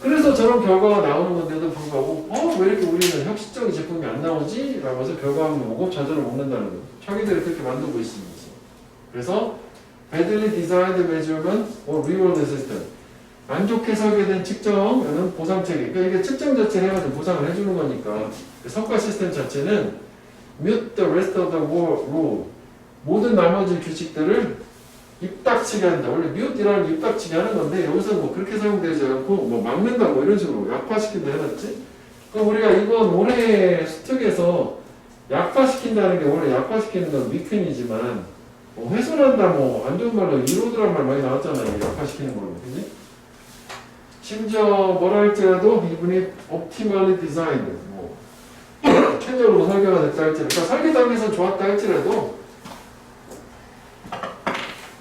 그래서 저런 결과가 나오는 건데도 불구하고 왜 이렇게 우리는 혁신적인 제품이 안 나오지? 라고 해서 결과만 보고 좌절을 먹는다는 거죠. 자기들이 그렇게 만들고 있으면서. 그래서 badly designed measurement or reward system. 안 좋게 설계된 측정은 보상 체계. 그러니까 이게 측정 자체를 해가지고 보상을 해주는 거니까. 그 성과 시스템 자체는 mute the rest of the rule. 모든 나머지 규칙들을 입닥치게 한다. 원래 mute이라는 게 입닥치게 하는 건데 여기서 뭐 그렇게 사용되지 않고 뭐 막는다 뭐 이런 식으로 약화시킨다 해놨지. 그럼 우리가 이거 모래 수특에서 약화시킨다는 게 원래 약화시키는 건 위켄이지만 뭐 훼손한다 뭐 안 좋은 말로 이로드란 말 많이 나왔잖아요. 약화시키는 걸로. 그지? 심지어 뭐라 할지라도 이분이 optimally designed 뭐 최적으로 설계가 됐다 할지라도 그러니까 설계 단계에서 좋았다 할지라도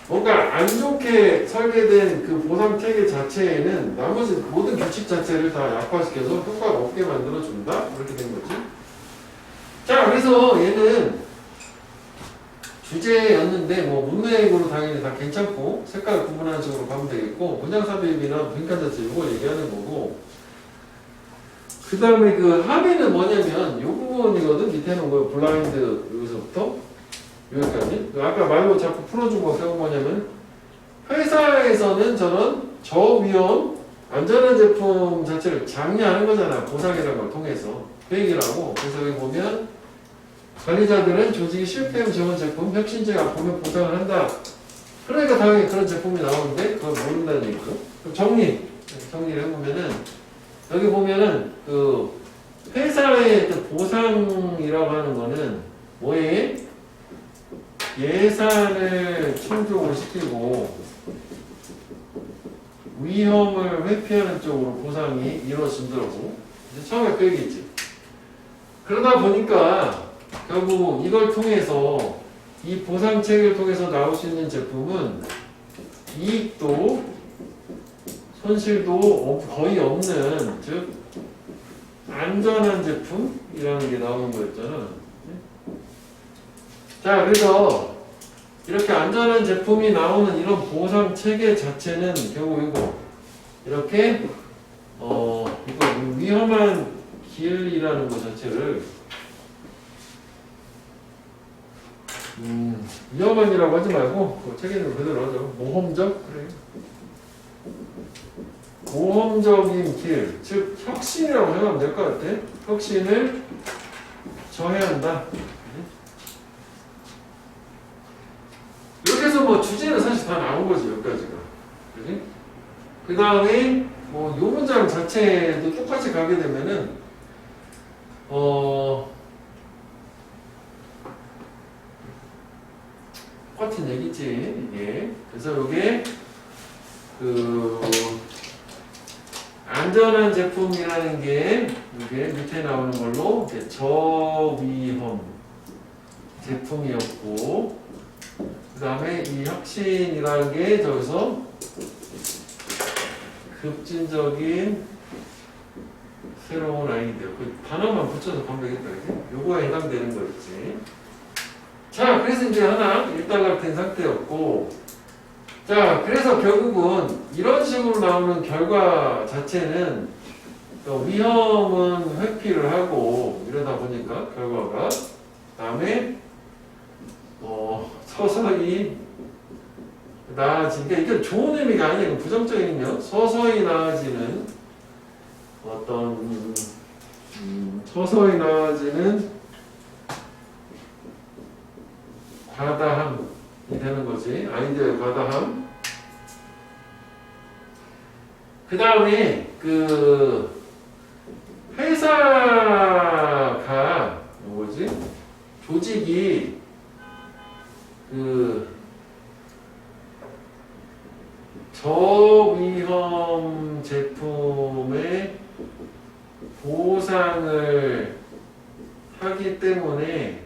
뭔가 안 좋게 설계된 그 보상 체계 자체에는 나머지 모든 규칙 자체를 다 약화시켜서 효과가 없게 만들어준다? 이렇게 된 거지. 자, 그래서 얘는 주제였는데, 뭐, 문맥으로 당연히 다 괜찮고, 색깔 구분하는 식으로 가면 되겠고, 문장삽입이나 빈칸 자체 이거 얘기하는 거고, 그 다음에 그 합의는 뭐냐면, 요 부분이거든? 밑에 놓은 거, 블라인드, 여기서부터. 여기까지. 아까 말로 자꾸 풀어준 거 세운 뭐냐면 회사에서는 저런 저위험 안전한 제품 자체를 장려하는 거잖아. 보상이라는 걸 통해서. 그 얘기를 하고 그래서 여기 보면 관리자들은 조직이 실패형 지원 제품 혁신제가 보면 보상을 한다. 그러니까 당연히 그런 제품이 나오는데 그걸 모른다는 얘기죠. 정리를 해보면은 여기 보면은 그 회사의 보상이라고 하는 거는 뭐에 예산을 충족을 시키고 위험을 회피하는 쪽으로 보상이 이루어진다고 이제 처음에 그 얘기했지. 그러다 보니까 결국 이걸 통해서 이 보상 체계를 통해서 나올 수 있는 제품은 이익도 손실도 거의 없는 즉 안전한 제품이라는 게 나오는 거였잖아. 자, 그래서 이렇게 안전한 제품이 나오는 이런 보상 체계 자체는 결국 이거 이렇게 이거 위험한 길이라는 것 자체를 위험한이라고 하지 말고 그 체계는 그대로 하죠. 모험적 그래. 모험적인 길, 즉 혁신이라고 생각하면 될 것 같아. 혁신을 저해야 한다. 이렇게 해서 뭐 주제는 사실 다 나온 거지, 여기까지가. 그지? 그 다음에 뭐 요 문장 자체도 똑같이 가게 되면은 똑같은 얘기지, 이게. 그래서 요게 그 안전한 제품이라는 게 이게 밑에 나오는 걸로 저위험 제품이었고 그 다음에 이 혁신이라는 게 저기서 급진적인 새로운 아이디어 그 단어만 붙여서 가면 되겠다. 요거에 해당되는 거였지. 자, 그래서 이제 하나 일단락된 상태였고 자, 그래서 결국은 이런 식으로 나오는 결과 자체는 위험은 회피를 하고 이러다 보니까 결과가 다음에 서서히 나아진 게 이게 좋은 의미가 아니고 부정적인 의미요. 서서히 나아지는 어떤 서서히 나아지는 과다함이 되는 거지. 아이디어의 과다함. 그 다음에 그 회사가 뭐지? 조직이 그 저위험 제품의 보상을 하기 때문에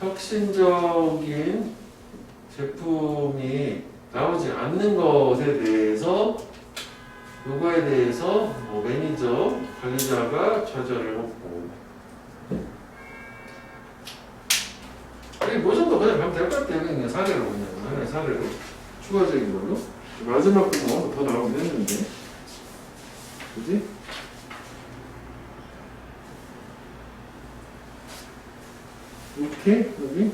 혁신적인 제품이 나오지 않는 것에 대해서 요거에 대해서 뭐 매니저, 관리자가 좌절을 먹고 뭐 정도 그냥 가면 될 것 같아요. 그냥 사례로 그냥 하나의 사례로 추가적인 걸로 마지막 부분 더 나오긴 했는데 그지? 오케이 여기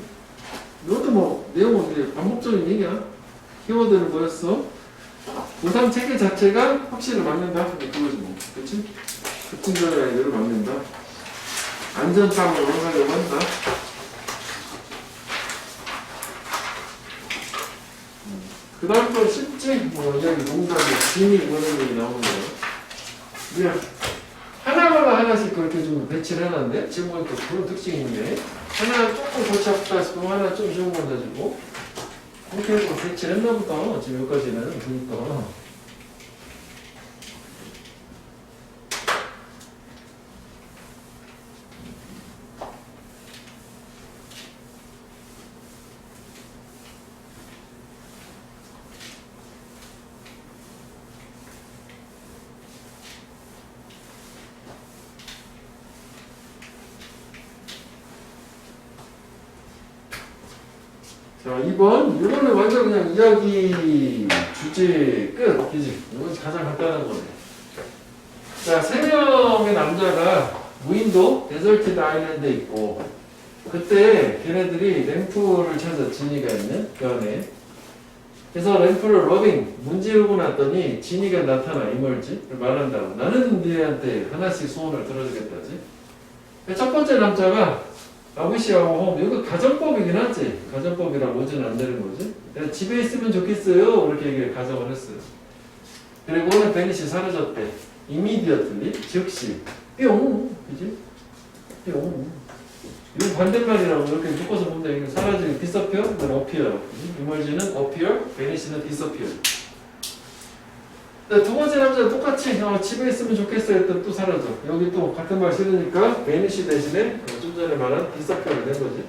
이것도 뭐 내용은 이제 반복적인 얘기야. 키워드는 뭐였어? 우선 체계 자체가 확실히 막는다. 그거지 뭐. 그치? 급진전의 아이들을 막는다. 안전빵으로 하려고 한다. 그 다음 건 쉽지? 뭐, 여기 농담이, 진이 이런 얘기 나오는 거야. 그냥, 하나마다 하나씩 그렇게 좀 배치를 해놨는데, 지금 보니까 그런 특징이 있네. 하나 조금 골치 아프다 싶으면 하나 좀 쉬운 거 얹어주고, 그렇게 해서 배치를 했나 보다. 지금 여기까지는. 그러니까. 자, 2번. 이거는 완전 그냥 이야기 주제 끝. 그지? 이건 가장 간단한 거네. 자, 3명의 남자가 무인도 데설티드 아일랜드에 있고, 그때 걔네들이 램프를 찾아 지니가 있는 그 안에. 그래서 램프를 러빙, 문지르고 났더니 지니가 나타나, 이멀지? 말한다고. 나는 니한테 하나씩 소원을 들어주겠다지. 첫 번째 남자가 아버지하고 홈, 이거 가정법이긴 하지. 가정법이라고 오지는 안 되는 거지. 내가 집에 있으면 좋겠어요. 이렇게 얘기를 가정을 했어요. 그리고 오늘 베니시 사라졌대. immediately, 즉시. 뿅! 그지? 뿅. 이거 반대말이라고 이렇게 묶어서 보면 이거 사라지고 disappear, 그다음 appear. emerge는 appear, vanish는 disappear. 두 번째 남자는 똑같이 집에 있으면 좋겠어요 했더니 또 사라져. 여기 또 같은 말 쓰니까 vanish 대신에 좀 전에 말한 disappear가 된 거지.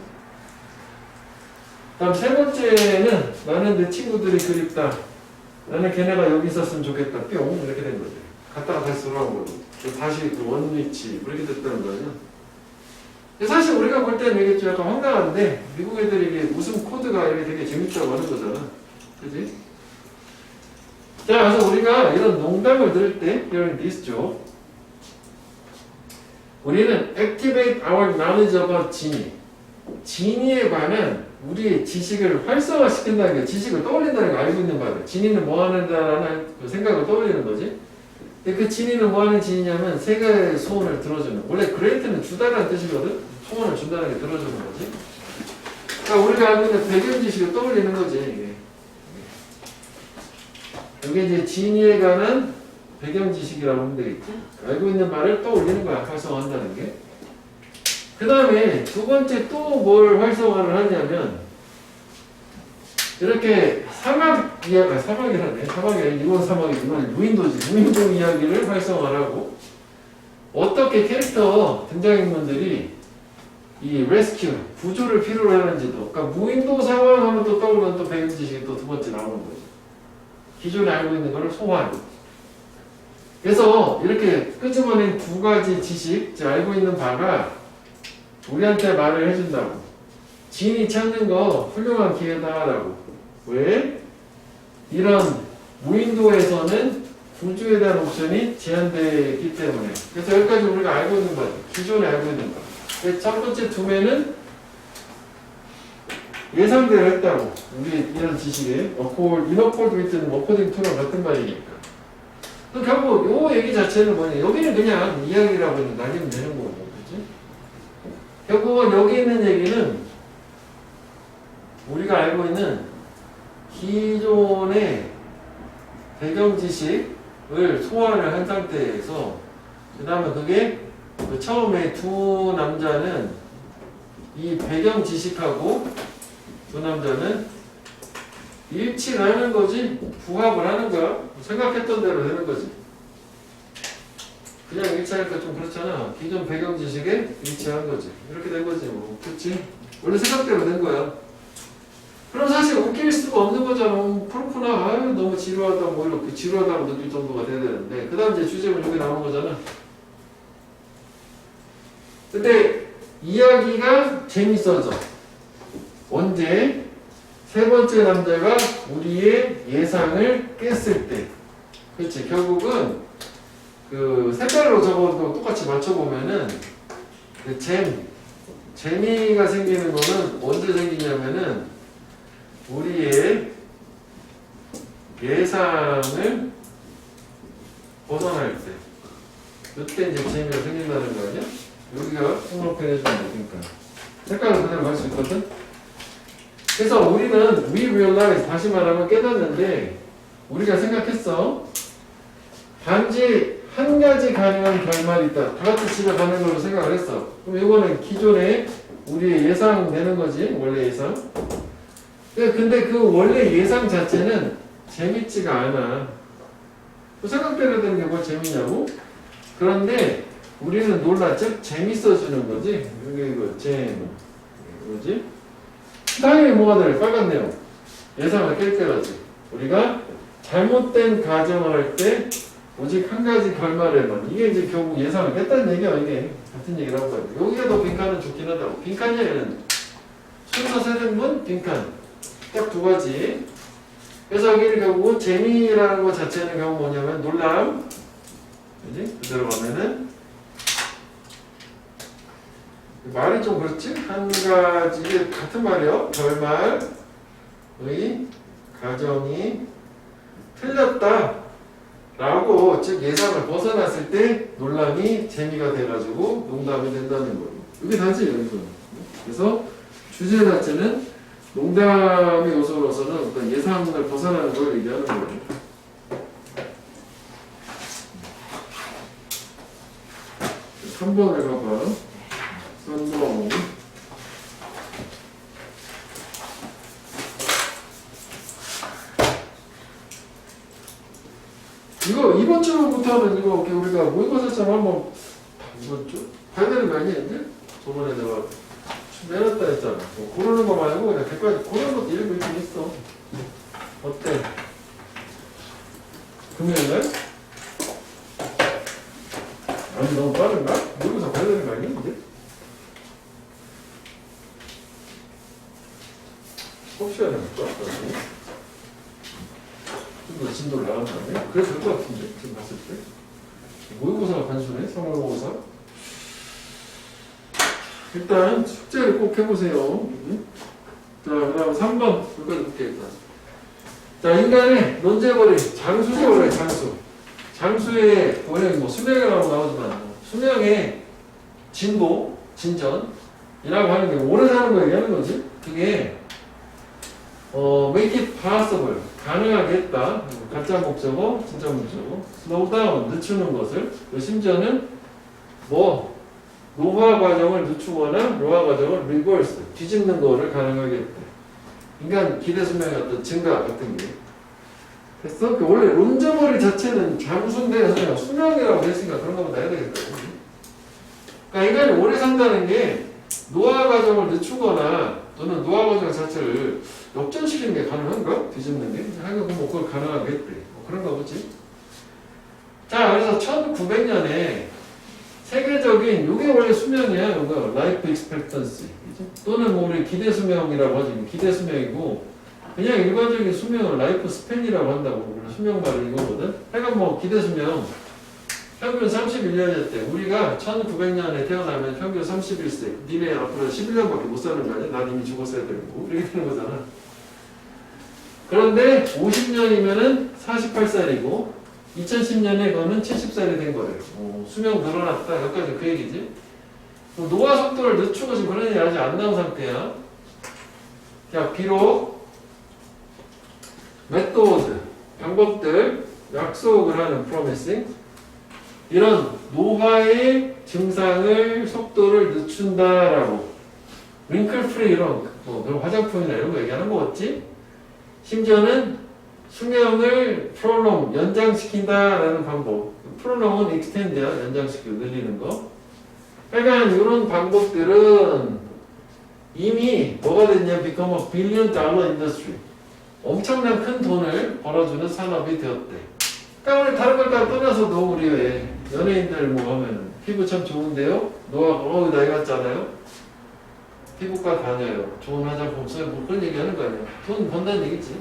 다음 세 번째는 나는 내 친구들이 그립다. 나는 걔네가 여기 있었으면 좋겠다. 뿅 이렇게 된 거지. 갔다가 다시 돌아온 거고. 다시 그 원위치 이렇게 됐다는 거죠. 사실 우리가 볼 때는 이게 좀 약간 황당한데 미국 애들이 이게 웃음 코드가 이게 되게 재밌다고 하는 거잖아. 그지? 자, 그래서 우리가 이런 농담을 들을 때 이런 디스죠. 우리는 activate our knowledge about 진이. 진이에 관한 우리의 지식을 활성화시킨다는 게 지식을 떠올린다는 거 알고 있는 바를. 진이는 뭐 하는다라는 그 생각을 떠올리는 거지. 근데 그 진이는 뭐 하는 진이냐면 세계의 소원을 들어주는. 원래 그레이트는 주다라는 뜻이거든. 소원을 준다는 게 들어주는 거지. 그러니까 우리가 알고 있는 배경 지식을 떠올리는 거지. 이게. 이게 이제 진이에 관한 배경 지식이라고 하면 되겠지. 알고 있는 말을 떠올리는 거야. 활성화한다는 게. 그 다음에 두 번째 또 뭘 활성화를 하냐면 이렇게 사막 이야기, 사막이라네. 사막이 아니라 이건 사막이 이건 무인도지. 무인도 이야기를 활성화하고 어떻게 캐릭터 등장인물들이 이 레스큐, 구조를 필요로 하는지도. 그러니까 무인도 상황 하면 또 떠오르는 또 배경 지식이 또 두 번째 나오는 거죠. 기존에 알고 있는 거를 소화하고. 그래서 이렇게 끄집어낸 두 가지 지식, 즉 알고 있는 바가 우리한테 말을 해준다고. 진이 찾는 거 훌륭한 기회다라고. 왜? 이런 무인도에서는 구조에 대한 옵션이 제한되기 때문에. 그래서 여기까지 우리가 알고 있는 거죠. 기존에 알고 있는 거. 첫 번째 두 매는 예상대로 했다고. 우리 이런 지식에 in accord with according to랑 같은 말이니까. 결국 요 얘기 자체는 뭐냐. 여기는 그냥 이야기라고 나뉘면 되는 거고. 그치? 결국은 여기 있는 얘기는 우리가 알고 있는 기존의 배경 지식을 소화를 한 상태에서 그 다음에 그게 처음에 두 남자는 이 배경 지식하고 두 남자는 일치를 하는 거지 부합을 하는 거야. 생각했던 대로 되는 거지. 그냥 일치하니까 좀 그렇잖아. 기존 배경 지식에 일치한 거지. 이렇게 된 거지 뭐. 그치? 원래 생각대로 된 거야. 그럼 사실 웃길 수가 없는 거잖아. 그렇구나. 아유, 너무 지루하다. 뭐 이렇게 지루하다고 느낄 정도가 돼야 되는데. 그 다음 이제 주제문 여기 나오는 거잖아. 근데 이야기가 재밌어져. 언제? 세 번째 남자가 우리의 예상을 깼을 때. 그렇지. 결국은 그 색깔로 적어도 똑같이 맞춰보면은 그 재미가 생기는 거는 언제 생기냐면은 우리의 예상을 벗어날 때 이때 이제 재미가 생긴다는 거 아니야? 여기가 통로편 해주면 되니까 색깔은 그대로 갈 수 있거든? 그래서 우리는 we realize, 다시 말하면 깨닫는데 우리가 생각했어. 단지 한 가지 가능한 결말이 있다. 다 같이 집에 가는 걸로 생각을 했어. 그럼 이거는 기존에 우리의 예상되는 거지. 원래 예상. 근데 그 원래 예상 자체는 재밌지가 않아. 생각대로 되는 게 뭘 재밌냐고? 그런데 우리는 놀랐죠? 재밌어지는 거지. 여기 이거 뭐지? 당연히 뭐가 돼? 빨간 내용. 예상을 깰 때라지. 우리가 잘못된 가정을 할 때 오직 한 가지 결말에만. 이게 이제 결국 예상을 깼다는 얘기야. 이게 같은 얘기라고 봐야 돼. 여기가 더 빈칸은 좋긴 하다고. 빈칸이 얘는 순서 세등분 빈칸. 딱 두 가지. 그래서 여기는 결국 재미라는 것 자체는 결국 뭐냐면 놀람. 그지? 그대로 가면은 말이 좀 그렇지? 한 가지 같은 말이요. 결말의 가정이 틀렸다 라고 즉 예상을 벗어났을 때 놀람이 재미가 돼가지고 농담이 된다는 거예요. 이게 단지 여기서. 그래서 주제 자체는 농담의 요소로서는 어떤 예상을 벗어나는 걸 얘기하는 거예요. 한 번에 가봐. 3번. 이번 주부터는 이거 우리가 모의고사처럼 한번 이번 주 봐야 되는 거 아니겠는데? 저번에 내가 내놨다 했잖아. 고르는 거 말고 그냥 객관식 고르는 것도 일부 있긴 있어. 어때? 금요일날? 아니 너무 빠른가? 모의고사 봐야 되는 거 아니겠는데? 꼭 쉬어야 될까? 좀 진도를 나간다네? 그래도 될 것 같은데? 지금 봤을 때? 모의고사가 단순해? 3월 모의고사? 일단 숙제를 꼭 해보세요. 자, 그 다음 3번 여기까지 볼게 일단. 자, 인간의 논제거리 장수죠. 원래 장수. 장수의 원래 뭐 수명이라고 나오지만 수명의 진보, 진전이라고 하는 게 오래 사는 거 얘기하는 거지. 그게 make it possible, 가능하게 했다. 가짜 목적어, 진짜 목적어. slow down, 늦추는 것을. 심지어는 노화 과정을 늦추거나 노화 과정을 reverse, 뒤집는 거를 가능하게 했다. 인간 기대 수명의 어떤 증가 같은 게. 됐어? 원래 논제머리 자체는 장수인데 그냥 수명이라고 했으니까 그런 거면 해야 되겠다. 그러니까 인간이 오래 산다는 게 노화 과정을 늦추거나 또는 노화 과정 자체를 역전시키는 게 가능한가? 뒤집는 게? 하여간 뭐 그걸 가능하게 했대. 그런가 보지. 자, 그래서 1900년에 세계적인, 이게 원래 수명이야. 이거 라이프 익스펙턴시. 또는 뭐 우리 기대 수명이라고 하지. 기대 수명이고, 그냥 일반적인 수명을 라이프 스팬이라고 한다고. 수명 말은 이거거든. 하여간 뭐 기대 수명. 평균 31년이었대. 우리가 1900년에 태어나면 평균 31세. 니네 앞으로 11년밖에 못 사는 거 아니야? 난 이미 죽었어야 되고. 이렇게 되는 거잖아. 그런데 50년이면은 48살이고, 2010년에 그거는 70살이 된 거예요. 수명 늘어났다. 여기까지 그 얘기지. 노화 속도를 늦추고 지금 그런 일이 아직 안 나온 상태야. 자, 비록 메소드, 방법들, 약속을 하는 promising, 이런 노화의 증상을 속도를 늦춘다라고. 링클 프리 이런 화장품이나 이런 거 얘기하는 거 같지? 심지어는 수명을 prolong, 연장시킨다라는 방법. prolong은 extend야, 연장시키고 늘리는 거. 하여간 이런 방법들은 이미 뭐가 됐냐? become a billion dollar industry. 엄청난 큰 돈을 벌어주는 산업이 되었대. 그러니까 우리 다른 걸 다 떠나서도 우리 왜 연예인들 뭐 하면 피부 참 좋은데요? 노화가 나이 같잖아요? 피부과 다녀요. 좋은 화장품 써요. 뭐 그런 얘기 하는 거 아니야. 돈 번다는 얘기지.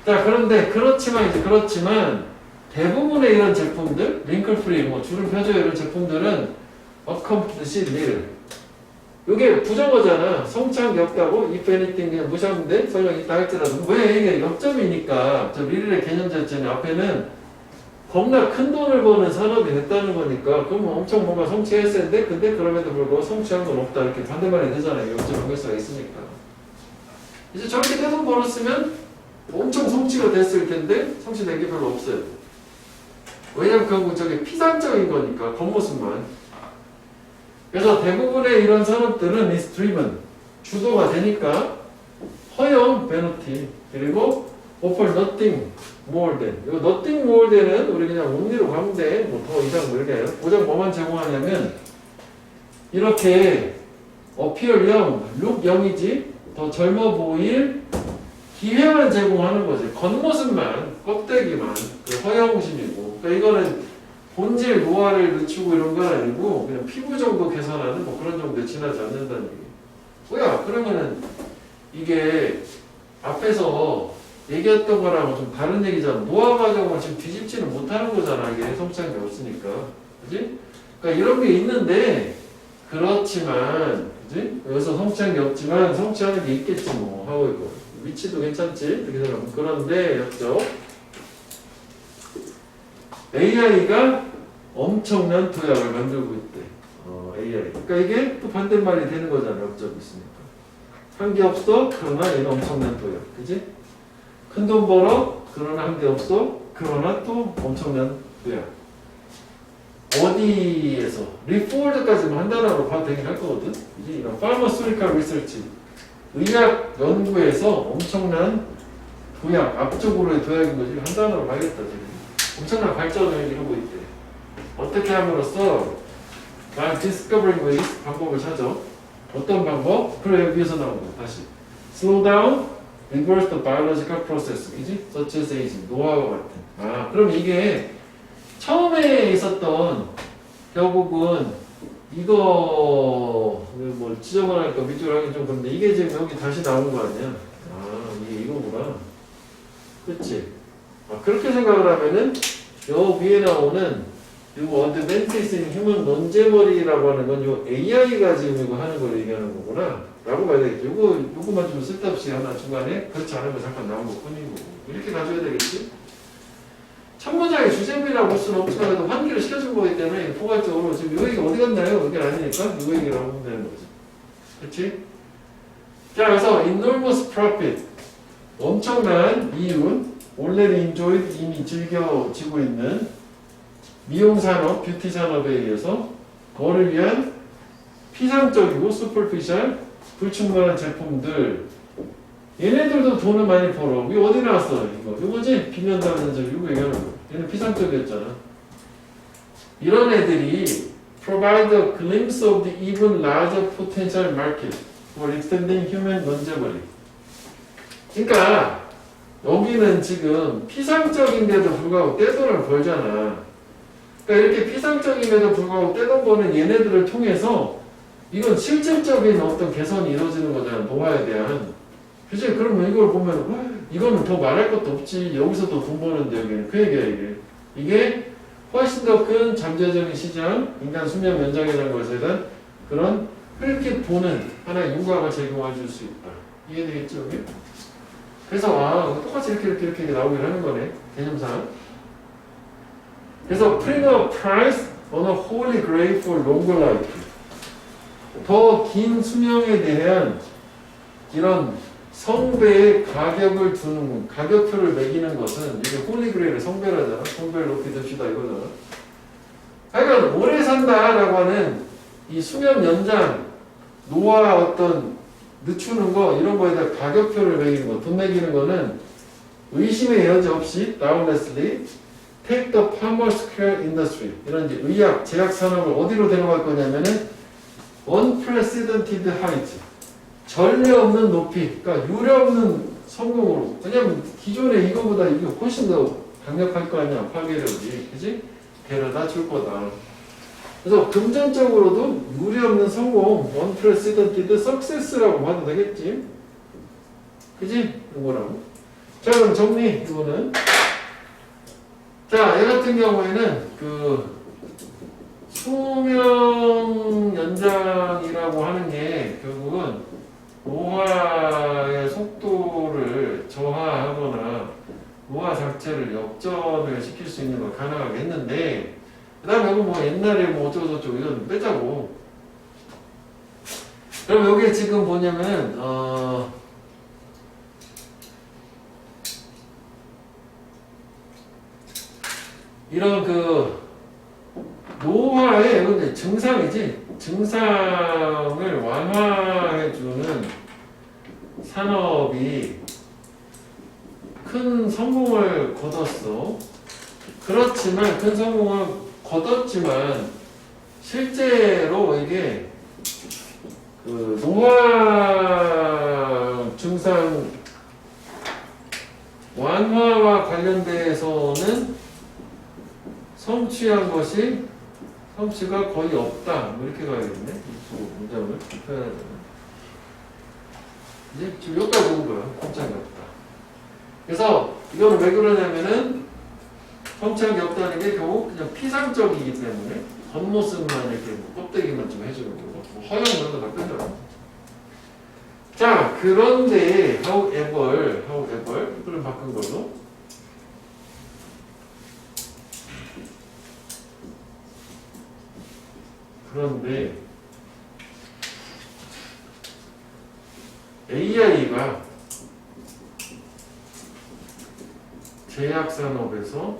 자, 그런데 그렇지만 대부분의 이런 제품들, 링클 프리, 뭐 주름 펴줘요 이런 제품들은 accomplish little. 이게 부정어잖아. 성취한 게 없다고 if anything 그냥 무시하는데 설령 있다 할지라도 왜 이게 역점이니까 저 미래의 개념 자체는 앞에는 겁나 큰 돈을 버는 산업이 됐다는 거니까 그럼 엄청 뭔가 성취했을 텐데 근데 그럼에도 불구하고 성취한 건 없다 이렇게 반대말이 되잖아요. 역점 연결수가 있으니까. 이제 저렇게 큰 돈 벌었으면 엄청 성취가 됐을 텐데 성취된 게 별로 없어요. 왜냐면 결국 저게 피상적인 거니까 겉모습만. 그래서 대부분의 이런 산업들은 is driven 주도가 되니까 허용 penalty 그리고 offer nothing more than 이 nothing more than은 우리 그냥 only로 가면 돼. 뭐 더 이상 뭐 이렇게 고작 뭐만 제공하냐면 이렇게 appear young, look young이지 더 젊어 보일 기회만 제공하는 거지. 겉모습만 껍데기만 그 허용심이고 그러니까 이거는 본질 노화를 늦추고 이런 건 아니고 그냥 피부 정도 개선하는 뭐 그런 정도에 지나지 않는다는 얘기. 뭐야? 그러면은 이게 앞에서 얘기했던 거랑은 좀 다른 얘기잖아. 노화 과정을 지금 뒤집지는 못하는 거잖아. 이게 성취한 게 없으니까. 그지? 그러니까 이런 게 있는데 그렇지만 그지? 여기서 성취한 게 없지만 성취하는 게 있겠지 뭐 하고 있고 위치도 괜찮지? 이렇게 생각하면 그런데 였죠. AI가 엄청난 도약을 만들고 있대. AI. 그러니까 이게 또 반대말이 되는 거잖아. 역점이 있으니까. 한 게 없어. 그러나 얘는 엄청난 도약. 그지? 큰 돈 벌어. 그러나 한 게 없어. 그러나 또 엄청난 도약. 어디에서? 리포드까지만 한 단어로 봐도 되긴 할 거거든. 이제 이런 Pharmaceutical Research. 의학 연구에서 엄청난 도약. 앞쪽으로의 도약인 거지. 한 단어로 봐야겠다. 지금. 엄청난 발전을 이루고 있대. 어떻게 함으로써 discovering ways 방법을 찾아. 어떤 방법? 그래 여기에서 나온 거 다시 slow down, reverse the biological process, 그지? such as aging, 노화와 같은. 아 그럼 이게 처음에 있었던 결국은 이거 뭐 지적을 하니까 밑줄 하기 좀 그런데 이게 지금 여기 다시 나온 거 아니야? 아 이게 이거구나. 그치? 그렇게 생각을 하면은 요 위에 나오는 요 Advances in Human Longevity-라고 하는 건 요 AI가 지금 이거 하는 걸 얘기하는 거구나 라고 봐야 되겠죠. 요거만 좀 쓸데없이 하나 중간에 그렇지 않은 거 잠깐 나온 것 뿐이고 이렇게 가져야 되겠지. 첫 문장의 주제비라고 볼 수는 없지만 그래도 환기를 시켜준 거기 때문에 포괄적으로 지금 요 얘기 어디 갔나요? 이게 아니니까 요 얘기라고 하면 되는 거지. 그치? 자 그래서 enormous profit 엄청난 이윤 already enjoyed 이미 즐겨지고 있는 미용 산업, 뷰티 산업에 의해서 뭐를 위한 피상적이고 superficial 불충분한 제품들 얘네들도 돈을 많이 벌어. 이거 어디 나왔어? 이거지? 비면담는 저 이거 얘기하는 거. 얘는 피상적이었잖아. 이런 애들이 provide a glimpse of the even larger potential market for extending human longevity. 그러니까 여기는 지금 피상적인데도 불구하고 떼돈을 벌잖아. 그러니까 이렇게 피상적임에도 불구하고 떼돈 버는 얘네들을 통해서 이건 실질적인 어떤 개선이 이루어지는 거잖아. 노화에 대한. 그치? 그러면 이걸 보면 이거는 더 말할 것도 없지. 여기서도 돈 버는데 여기는 그 얘기야 이게. 이게 훨씬 더 큰 잠재적인 시장, 인간 수명 연장에 대한 것에 대한 그런 흘낏 보는 하나의 윤곽을 제공해 줄 수 있다. 이해되겠죠? 여기? 그래서 똑같이 이렇게 나오긴 하는 거네. 개념상. 그래서 premium price on a holy grail for longer life. 더 긴 수명에 대한 이런 성배의 가격을 두는 가격표를 매기는 것은 이게 홀리 그레이를 성배라잖아. 성배를 높이 듭시다 이거잖아. 하여간 오래 산다라고 하는 이 수명 연장, 노화 어떤 늦추는 거 이런 거에 대한 가격표를 매기는 거, 돈 매기는 거는 의심의 여지 없이 doubtlessly take the pharmaceutical industry 이런 이제 의학, 제약 산업을 어디로 데려갈 거냐면은 unprecedented height 전례 없는 높이, 그러니까 유례 없는 성공으로. 왜냐면 기존에 이거보다 이게 훨씬 더 강력할 거 아니야 파괴력이, 그지? 데려다 줄 거다. 그래서 금전적으로도 유례 없는 성공, unprecedented success라고 봐도 되겠지? 그지? 이거라고. 자 그럼 정리 이거는. 자, 얘 같은 경우에는 수명 연장이라고 하는 게 결국은 노화의 속도를 저하하거나 노화 자체를 역전을 시킬 수 있는 걸 가능하겠는데, 그 다음에 뭐 옛날에 뭐 어쩌고저쩌고 이건 빼자고. 그럼 여기에 지금 뭐냐면 이런 그 노화의 근데 증상이지, 증상을 완화해주는 산업이 큰 성공을 거뒀어. 그렇지만 큰 성공을 거뒀지만 실제로 이게 그 노화 증상 완화와 관련돼서는 성취한 것이 성취가 거의 없다. 뭐 이렇게 가야겠네. 문장을 표현하자면. 이제 지금 여기까지 온 거야. 성취한 게 없다. 그래서 이거는 왜 그러냐면은 성취한 게 없다는 게 결국 그냥 피상적이기 때문에 겉모습만 이렇게 뭐 껍데기만 좀 해주는 거고 뭐 허용 이런 거다 끝나고. 자, 그런데 however 이거를 바꾼 걸로 그런데 AI가 제약산업에서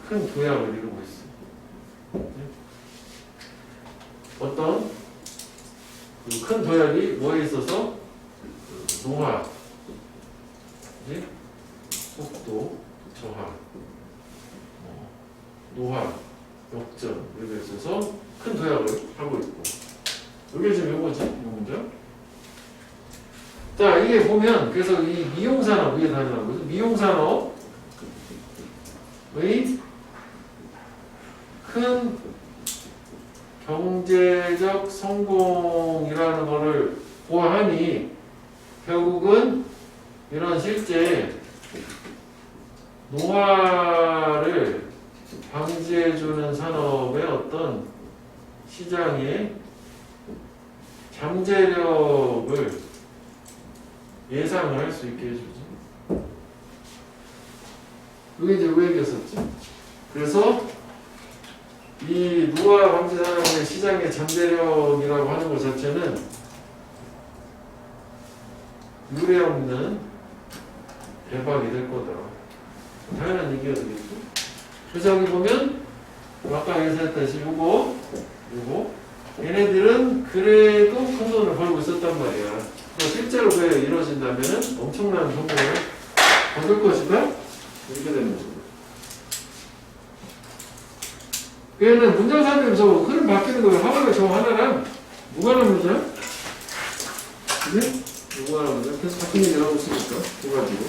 큰 도약을 이루고 있어요. 어떤 그 큰 도약이 뭐에 있어서 노화, 속도, 저하, 노화, 역전 이렇게 있어서 큰 도약을 하고 있고, 이게 지금 요거지, 요 문장. 자, 이게 보면 그래서 이 미용산업 위에 다니는 거죠. 미용산업의 큰 경제적 성공이라는 것을 보아하니 결국은 이런 실제 노화를 방지해주는 산업의 어떤 시장의 잠재력을 예상을 할 수 있게 해주지. 이게 이제 왜 얘기했었지? 그래서 이 노화 방지 산업의 시장의 잠재력이라고 하는 것 자체는 유례 없는 대박이 될 거다. 당연한 얘기가 되겠죠. 그래서 여기 보면 아까 예상했다시피 요거 얘네들은 그래도 큰 돈을 벌고 있었단 말이야. 실제로 그게 이루어진다면 엄청난 성공을 거둘 것이다. 이렇게 되는 거죠. 얘는 문장 살면서 흐름 바뀌는 거예요. 하나가 저 하나랑 무관한 문장? 그지? 무관한 문장. 계속 같은 얘기를 하고 있으니까. 두 가지고.